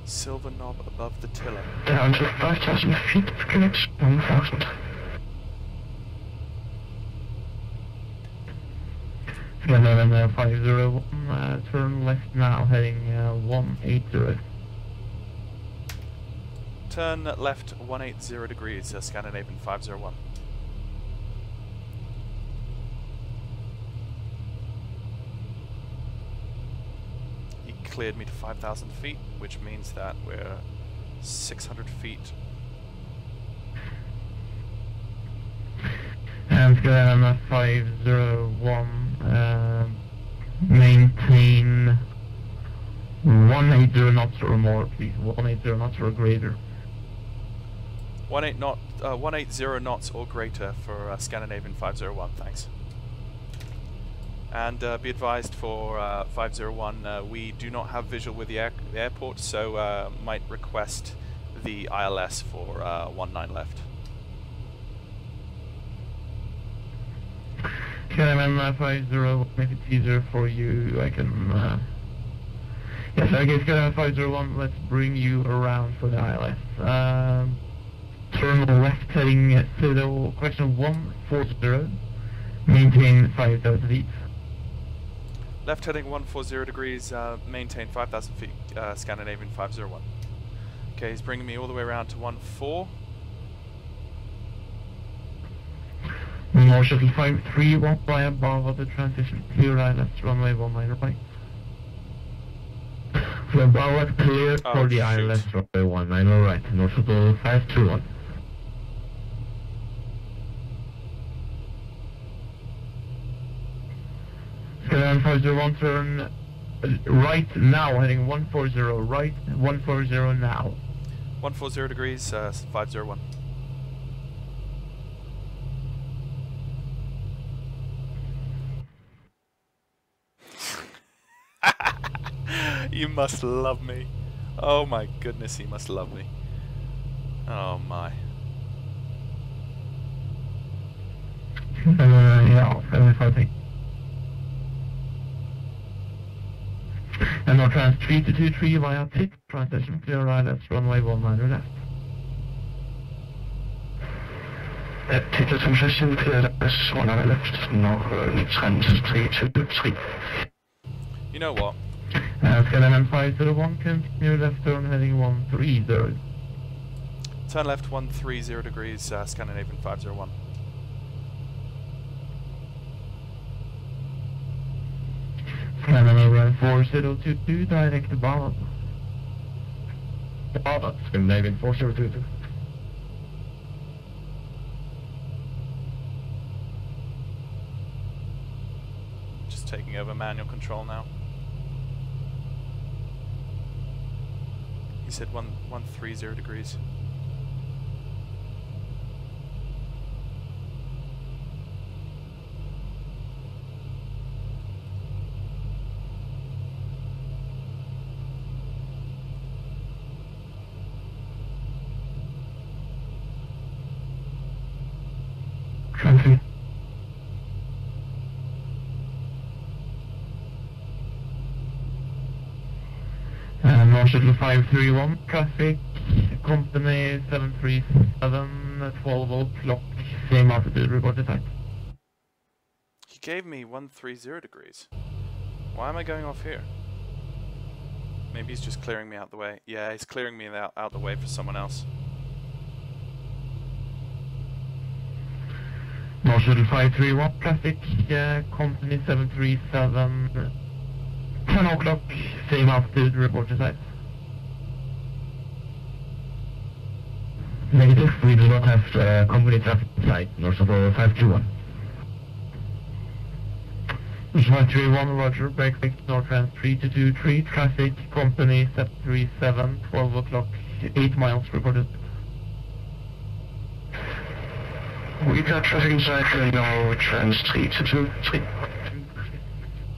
Silver knob above the tiller. Down to 5000 feet, QNH 1000. Skyline 501, turn left now, heading 180. Turn left 180 degrees, Scandinavian 501. He cleared me to 5,000 feet, which means that we're 600 feet. And Skyline 501, maintain 180 knots or more, please. 180 knots or greater. 180 knots or greater for Scandinavian 501, thanks. And be advised for 501, we do not have visual with the airport, so might request the ILS for 19 left. Skyline 501, if it's easier for you, I can... Yes, I guess Skyline 501, let's bring you around for the ILS. Turn left heading to question 140, maintain 5,000 feet. Left heading 140 degrees, maintain 5,000 feet, Scandinavian 501. Okay, he's bringing me all the way around to 14. North Shuttle 531 by above of the transition, clear ILS, runway 19 right. So above clear for the ILS, runway 19 right, North Shuttle 521. Skyline 501, turn right now, heading 140, right, 140 now. 140 degrees, 501. You must love me. Oh my goodness, he must love me. Oh my. Yeah, 75. And Nortrans 3223 via tip, transition clear ILS, runway 19 left. Tip transition clear ILS, 19 left, Nortrans 3223. You know what? Skyline 501, continue left turn heading 130. Turn left 130 degrees, Scandinavian 501. Skyline 4022, direct to Ballard. Ballard, Scandinavian 4022. Just taking over manual control now. He said 130 degrees. Marshall 531, traffic, company 737, 12 o'clock, same altitude, reported time. He gave me 130 degrees. Why am I going off here? Maybe he's just clearing me out the way. Yeah, he's clearing me out the way for someone else. Marshall 531, traffic, company 737, 10 o'clock, same altitude, reported time. Negative, we do not have company traffic flight, North of 521. 531, roger, break, Northland 3223, traffic, company 737, 12 o'clock, 8 miles reported. We got traffic inside Northland 3223.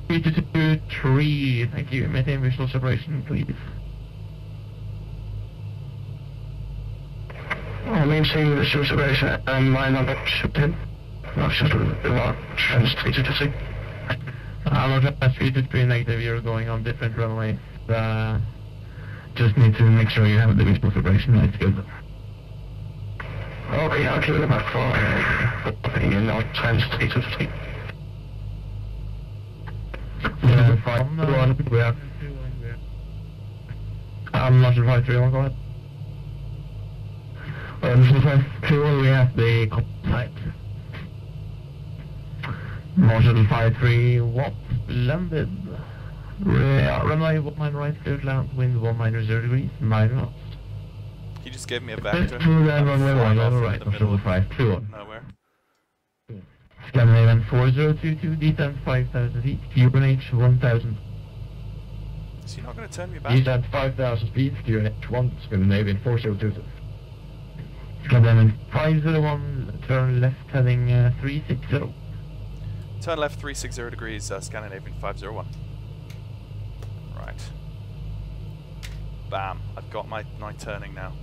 3223, thank you, maintain visual separation, please. Maintain visual separation and line up at 10. No, shuttle, Trans 3223. Trans 323 negative, you're going on different runways. Just need to make sure you have the visual separation, that's good. Okay, I'll give it about 4. You know, Trans 323. Yeah, 531, we have. Marshall 531, go ahead. Marshall 531, we have the site. Marshall 53, landed. Runway 19 right, cleared land, wind 190 degrees, 9 knots. He just gave me a vector. Runway 1 on the right, Marshall 521. Nowhere. Scandinavian 4022, descent 5,000 feet, QNH 1000. Is he not going to turn me back? Descent 5,000 feet, QNH 1, Scandinavian 4022. Scandinavian 501, turn left heading 360. Turn left 360 degrees, Scandinavian 501. Right. Bam. I've got my turning now.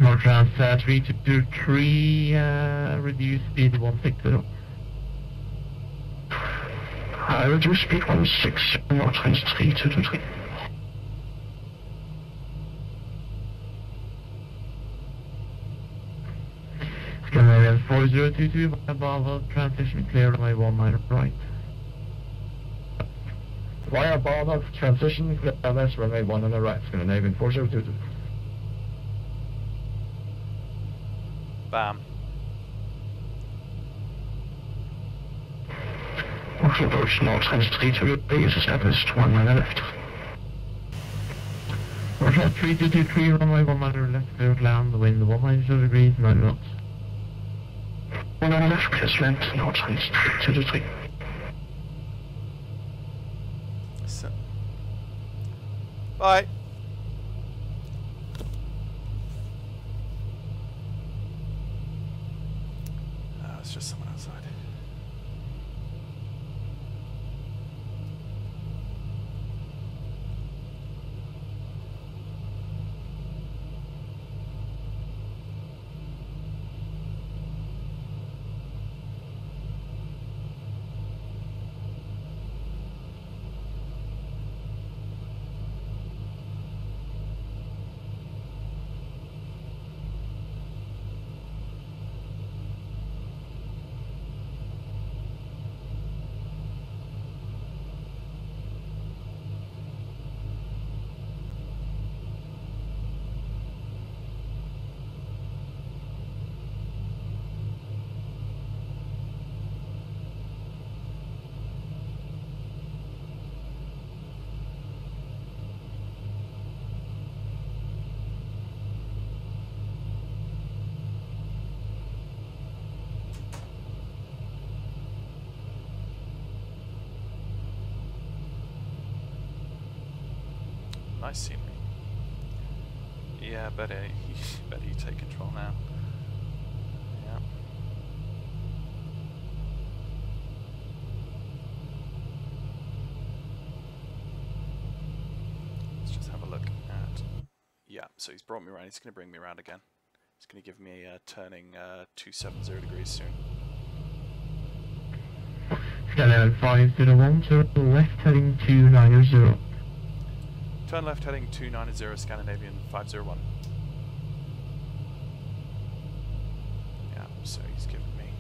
Northbound 323, reduce speed 160. Reduce speed 160, Northbound 323. Scandinavian 4022, above transition clear runway 19 right. Via above transition clear runway 1 on the right, Scandinavian 4022. Bam. Approach Northbound 323 is established 1 mile left. Northbound 3223, runway 1 mile left, cleared land, wind 190 degrees, 9 knots. 1 mile left, clears land, Northbound 323. So. Bye. It's just someone outside. Nice scenery. Yeah, better you take control now. Yeah. so he's brought me around. He's going to bring me around again. He's going to give me a turning 270 degrees soon. Skyline 501, turn left heading 290. Turn left heading 290, Scandinavian 501. Yeah, so he's given me.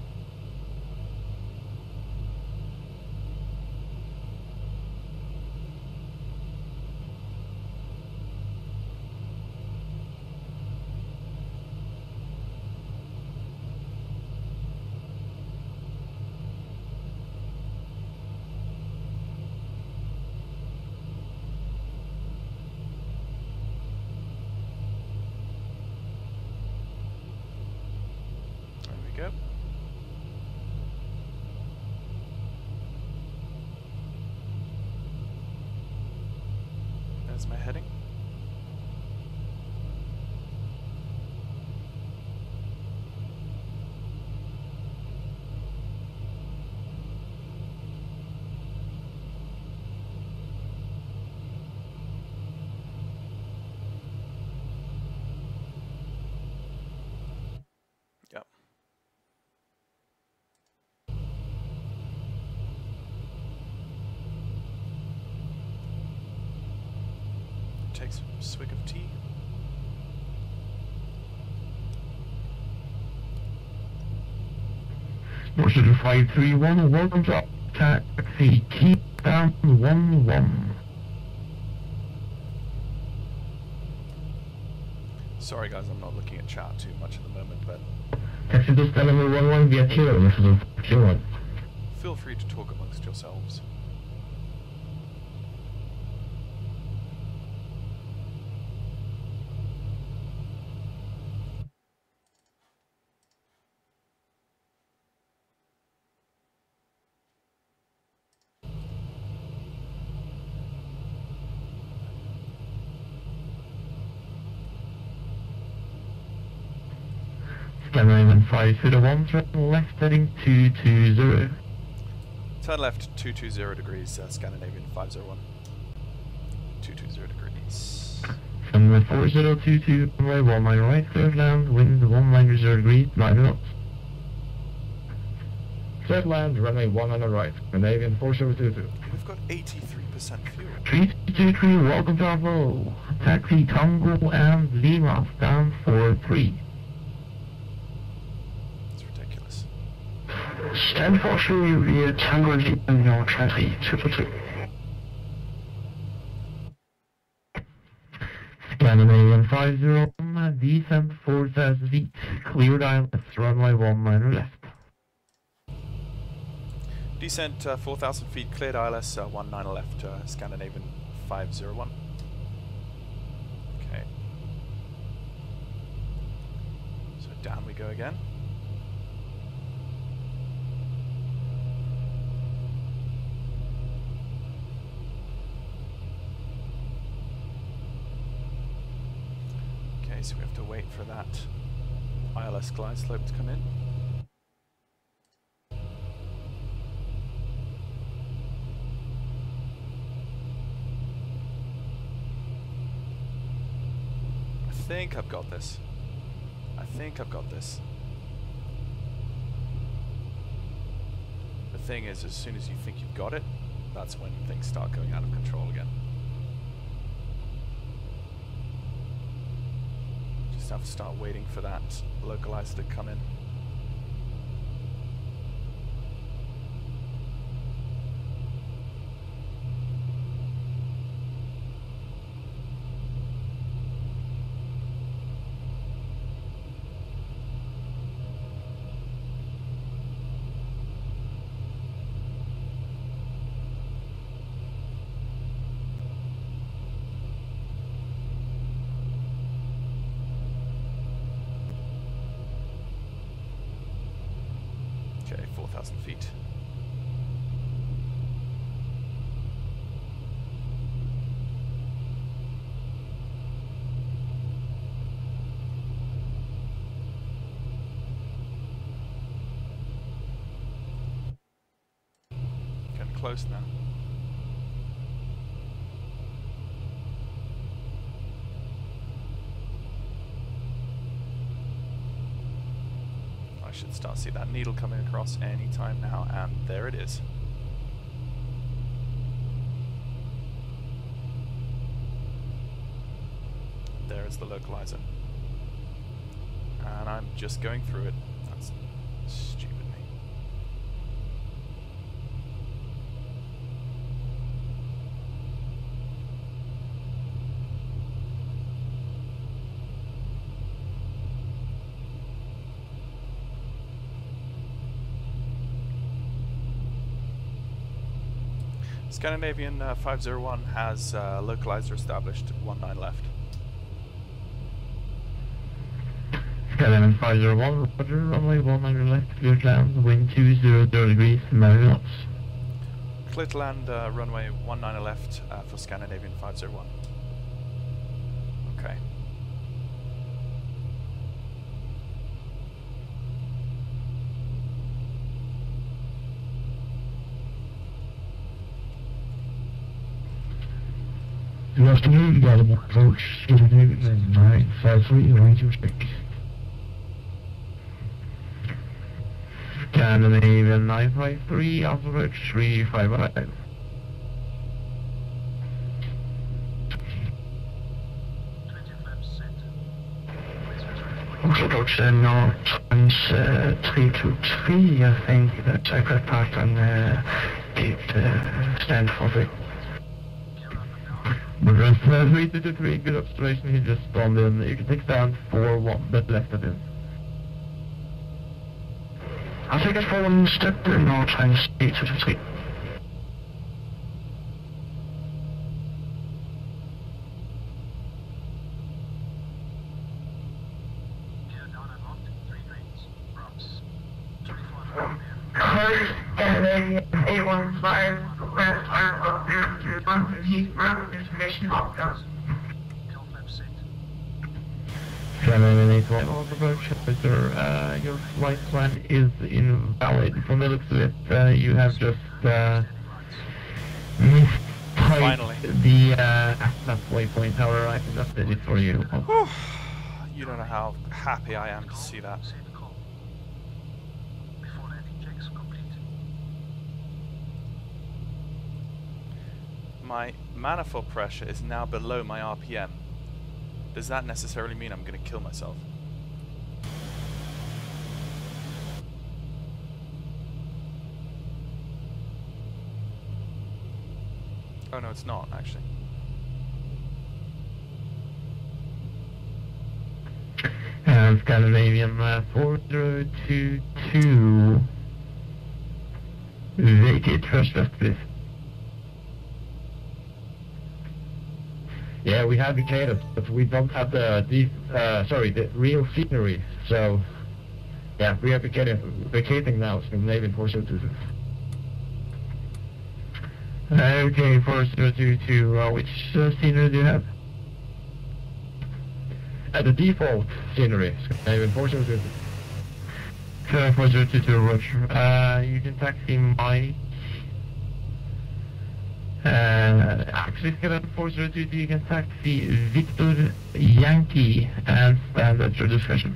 Go. There's my heading. Yep. Take some swig of tea. Motion 531, welcome to taxi, keep down 11. Sorry guys, I'm not looking at chat too much at the moment, but Taxi to stand number 11 via kilo, this is a Q1. feel free to talk amongst yourselves. Skyline 501, turn left heading 220. Turn left 220 degrees, Scandinavian 501. 220 degrees. Runway 4022, runway 19 right, clear land, wind 190 degrees, 9 knots. Clear land, runway 19 right, Canadian 4022. We've got 83% fuel. 323, welcome to Bravo. Taxi Tango and Lima, stand for 3. It's ridiculous. Stand for 3 via Tango Lima, your taxi 222. Scandinavian 501, descent 4000 feet, cleared island, runway 19 left. Descent 4,000 feet, cleared ILS 19 left, Scandinavian 501. Okay. So down we go again. Okay, so we have to wait for that ILS glide slope to come in. I think I've got this. I think I've got this. The thing is, as soon as you think you've got it, that's when things start going out of control again. Just have to start waiting for that localizer to come in. Okay, 4,000 feet. Getting close now. should start to see that needle coming across any time now, and there it is. There is the localizer. And I'm just going through it. That's stupid me. Scandinavian 501 has localizer established, 19 left. Scandinavian 501, Roger, runway 19 left, clear to land, wind 20 degrees, 9 knots. Clear to land, runway 19 left for Scandinavian 501. Okay. Good afternoon, Gardermoen approach, Scandinavian 953, range of spec. Scandinavian 953, approach 355. 20 flaps set. Approach North 323, I think that I got part on keep stand for the Rest 323, good observation, he just spawned in. You can take stand 4-1, but left of him. I'll take it for 1 step to North 823. Gear down and locked. 3 grains. Props. 24 First, LA 815, West Arrow, Heat Road, information locked down. Tail flaps set. 781 on the road, Officer, your flight plan is invalid. From the looks of it, you have just mistyped Finally. the last waypoint. However, I can update it for you. You don't know how happy I am to see that. Say the call. Before landing checks complete. My manifold pressure is now below my RPM. Does that necessarily mean I'm going to kill myself? Oh no, it's not, actually. Scandinavian 4022. Vacate first left, please. Yeah, we have vacated, but we don't have the real scenery. So, yeah, we are vacating now. Scandinavian 4022. Okay, 4022. Which scenery do you have? The default scenery, Scandinavian 4022. 4022, Roger. You can taxi Mike. Actually, Scandinavian 4022, you can taxi Victor Yankee and stand at your discretion.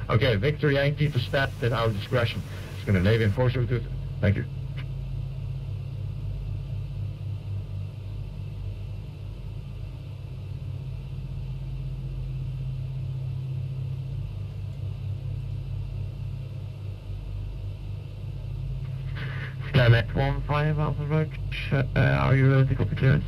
Okay, Victor Yankee to stand at our discretion. Scandinavian 4022. Thank you. Skymet 15 Alpha Roach, are you ready to copy clearance?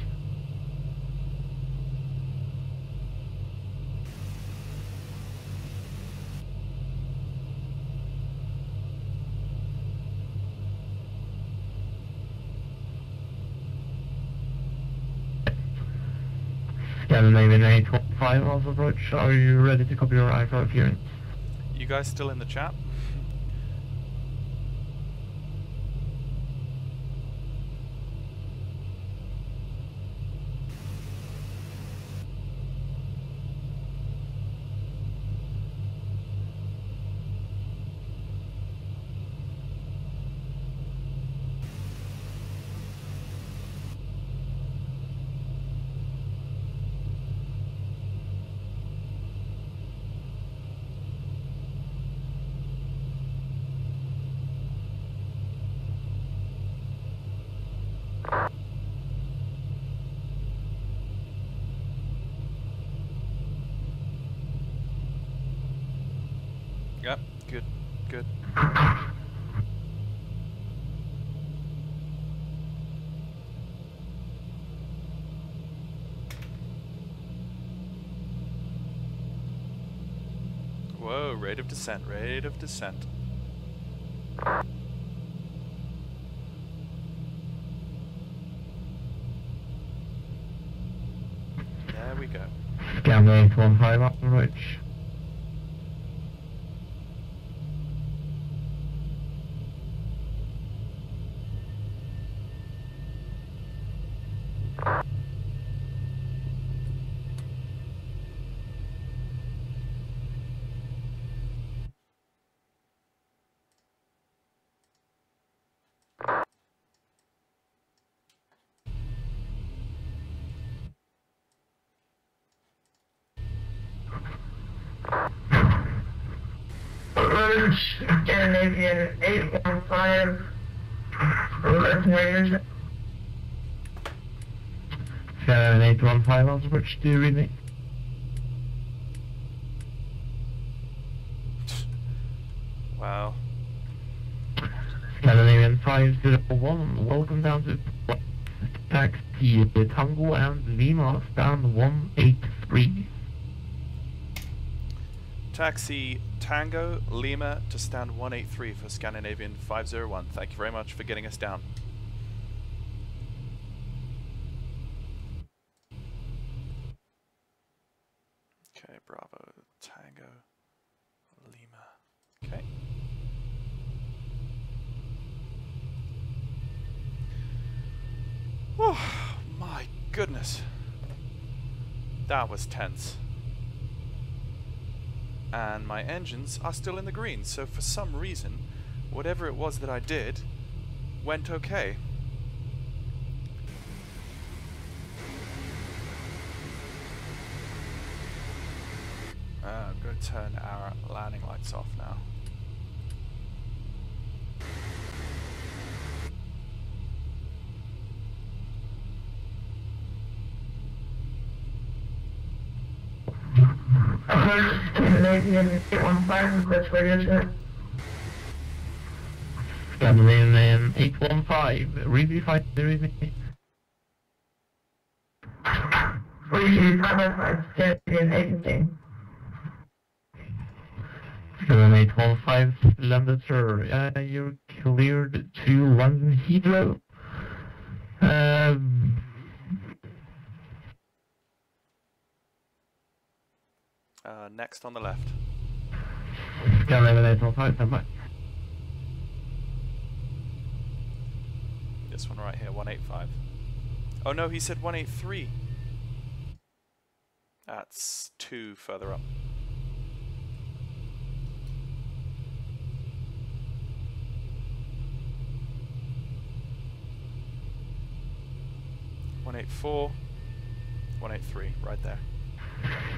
Scandinavian 815 Alpha Roach, are you ready to copy your iFlow clearance? You guys still in the chat? Yep, good, good. Whoa, rate of descent, rate of descent. There we go. Scan 815 up the ridge. Scandinavian 815. Listeners. Scan 815 up the ridge, do you read me? Wow. Scandinavian 501, welcome down to taxi Tango and Lima, stand 183. Taxi Tango Lima to stand 183 for Scandinavian 501. Thank you very much for getting us down. Okay, Bravo Tango Lima. Okay. Oh my goodness. That was tense. And my engines are still in the green, so for some reason, whatever it was that I did went okay. I'm going to turn our landing lights off now. Scandinavian 815, that's where it is. Scandinavian 815, really fight, really. Scandinavian 815. Scandinavian 815, landed, sir. You're cleared to London Heathrow. Next on the left. Scandinavian 815, stand by. This one right here, 185. Oh no, he said 183. That's 2 further up. .184, 183, right there.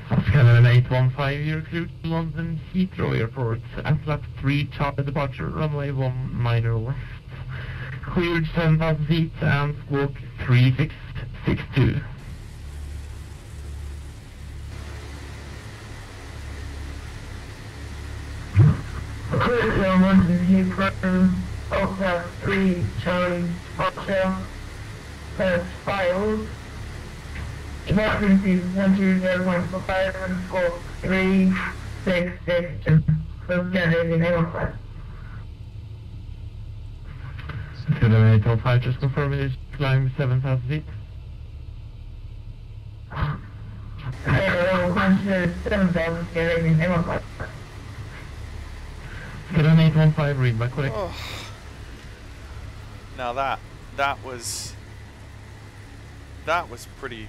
Scandinavian 815, you're cleared to London Heathrow Airport. Flight 3, charter departure, runway 19 left. Cleared 7,000 feet and squawk 3662. Clear to London Heathrow, Alpha 3, Charlie, Foxtrot, press files. Emergency 120.45 and squawk 366 from Scandinavian 815. Scandinavian 815, just confirming it's flying 7,000 feet. Hello, consider 7,000 Scandinavian 815. Scandinavian 815, read my correct. Oh. Now that was pretty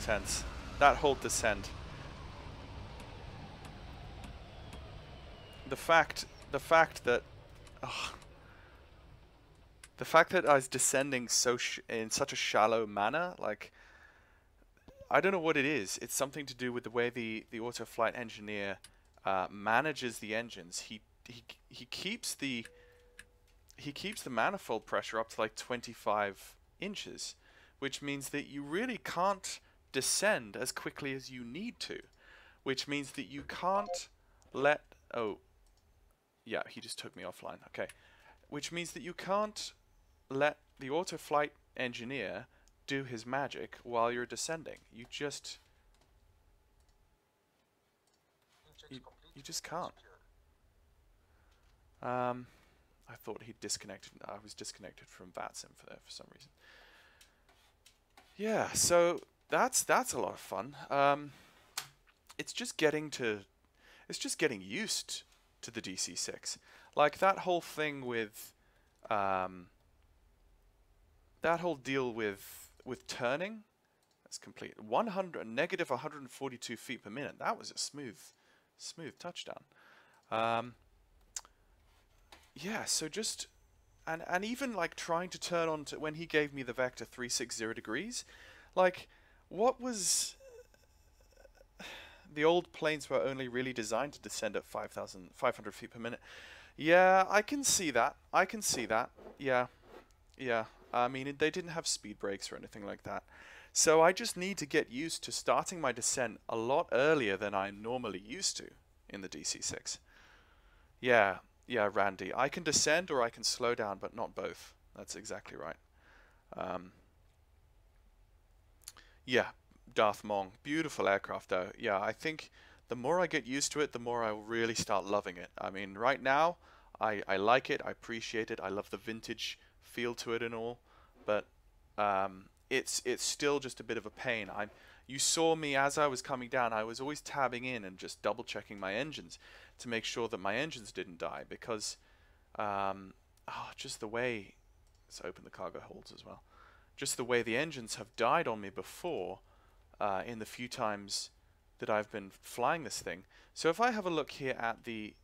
tense. That whole descent. The fact that I was descending in such a shallow manner, like, I don't know what it is. It's something to do with the way the auto flight engineer manages the engines. He keeps the manifold pressure up to like 25 inches, which means that you really can't descend as quickly as you need to, which means that you can't let Yeah, he just took me offline. Okay. Which means that you can't let the autoflight engineer do his magic while you're descending. You just you just can't. I thought he disconnected. I was disconnected from VATSIM for some reason. Yeah, so that's a lot of fun. It's just getting used to the DC-6. Like that whole thing with that whole deal with turning. That's complete. Negative 142 feet per minute. That was a smooth touchdown. Yeah, so just and even like trying to turn on to when he gave me the vector 360 degrees, like what was the old planes were only really designed to descend at 5,500 feet per minute. Yeah, I can see that. Yeah. I mean, they didn't have speed brakes or anything like that. So I just need to get used to starting my descent a lot earlier than I'm normally used to in the DC-6. Yeah, Randy. I can descend or I can slow down, but not both. That's exactly right. Yeah, Darth Mong. Beautiful aircraft, though. Yeah, I think the more I get used to it, the more I'll really start loving it. I mean, right now, I like it. I appreciate it. I love the vintage feel to it and all. But it's still just a bit of a pain. You saw me as I was coming down. I was always tabbing in and just double checking my engines to make sure that my engines didn't die, because just the way, let's open the cargo holds as well, just the way the engines have died on me before in the few times that I've been flying this thing. So if I have a look here at the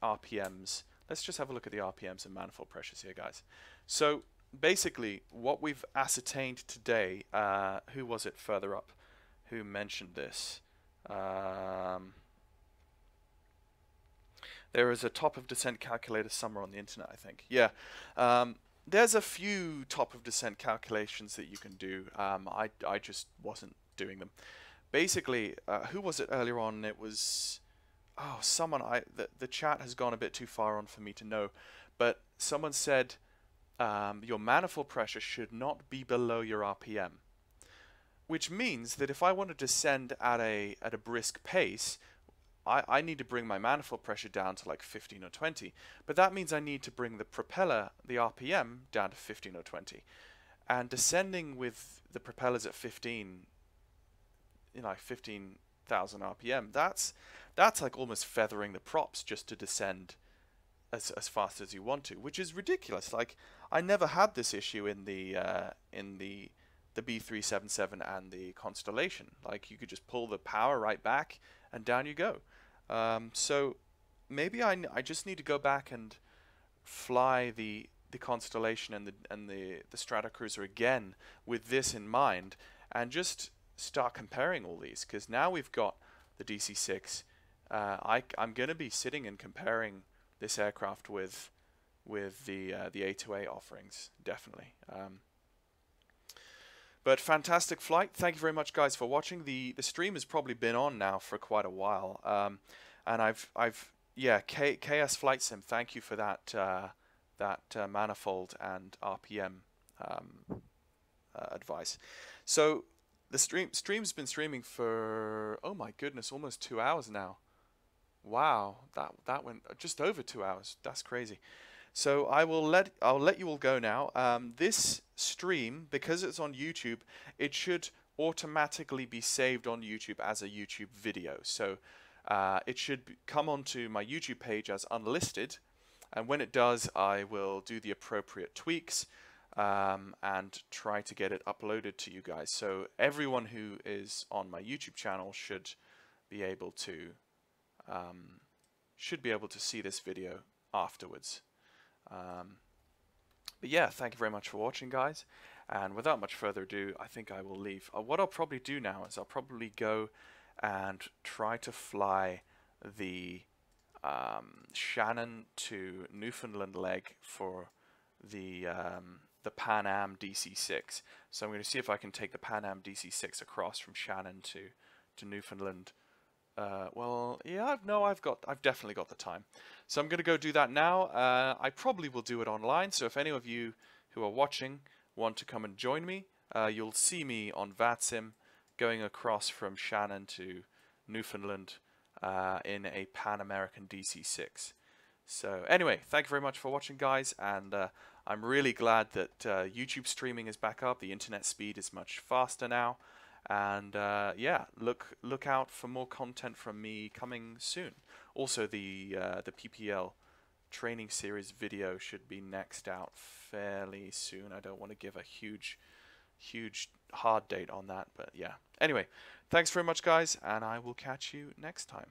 RPMs, let's just have a look at the RPMs and manifold pressures here, guys. So basically what we've ascertained today, who was it further up who mentioned this? There is a top of descent calculator somewhere on the internet, I think. Yeah, there's a few top of descent calculations that you can do. I just wasn't doing them. Basically, who was it earlier on? It was someone. The chat has gone a bit too far on for me to know, but someone said your manifold pressure should not be below your RPM, which means that if I want to descend at a brisk pace, I need to bring my manifold pressure down to like 15 or 20, but that means I need to bring the propeller, the RPM, down to 15 or 20. And descending with the propellers at 15, 15,000 RPM, that's like almost feathering the props just to descend as fast as you want to, which is ridiculous. Like, I never had this issue in the B377 and the Constellation. Like, you could just pull the power right back and down you go. So maybe I just need to go back and fly the Constellation and the Stratocruiser again with this in mind, and just start comparing all these, because now we've got the DC-6. I'm going to be sitting and comparing this aircraft with the A2A offerings, definitely. But fantastic flight. Thank you very much, guys, for watching. The stream has probably been on now for quite a while, and KS Flight Sim. Thank you for that manifold and RPM advice. So the stream's been streaming for, oh my goodness, almost 2 hours now. Wow, that went just over 2 hours. That's crazy. So I'll let you all go now. This stream, because it's on YouTube, it should automatically be saved on YouTube as a YouTube video. So it should come onto my YouTube page as unlisted, and when it does, I will do the appropriate tweaks and try to get it uploaded to you guys. So everyone who is on my YouTube channel should be able to see this video afterwards. But yeah, thank you very much for watching, guys, and without much further ado, I think I will leave. What I'll probably do now is I'll probably go and try to fly the Shannon to Newfoundland leg for the Pan Am DC-6. So I'm going to see if I can take the Pan Am DC-6 across from Shannon to Newfoundland well, yeah, no, I've definitely got the time. So I'm going to go do that now. I probably will do it online. So if any of you who are watching want to come and join me, you'll see me on VATSIM going across from Shannon to Newfoundland in a Pan American DC-6. So anyway, thank you very much for watching, guys, and I'm really glad that YouTube streaming is back up. The internet speed is much faster now. And yeah, look out for more content from me coming soon. Also, the PPL training series video should be next out fairly soon. I don't want to give a huge hard date on that, but yeah. Anyway, thanks very much, guys, and I will catch you next time.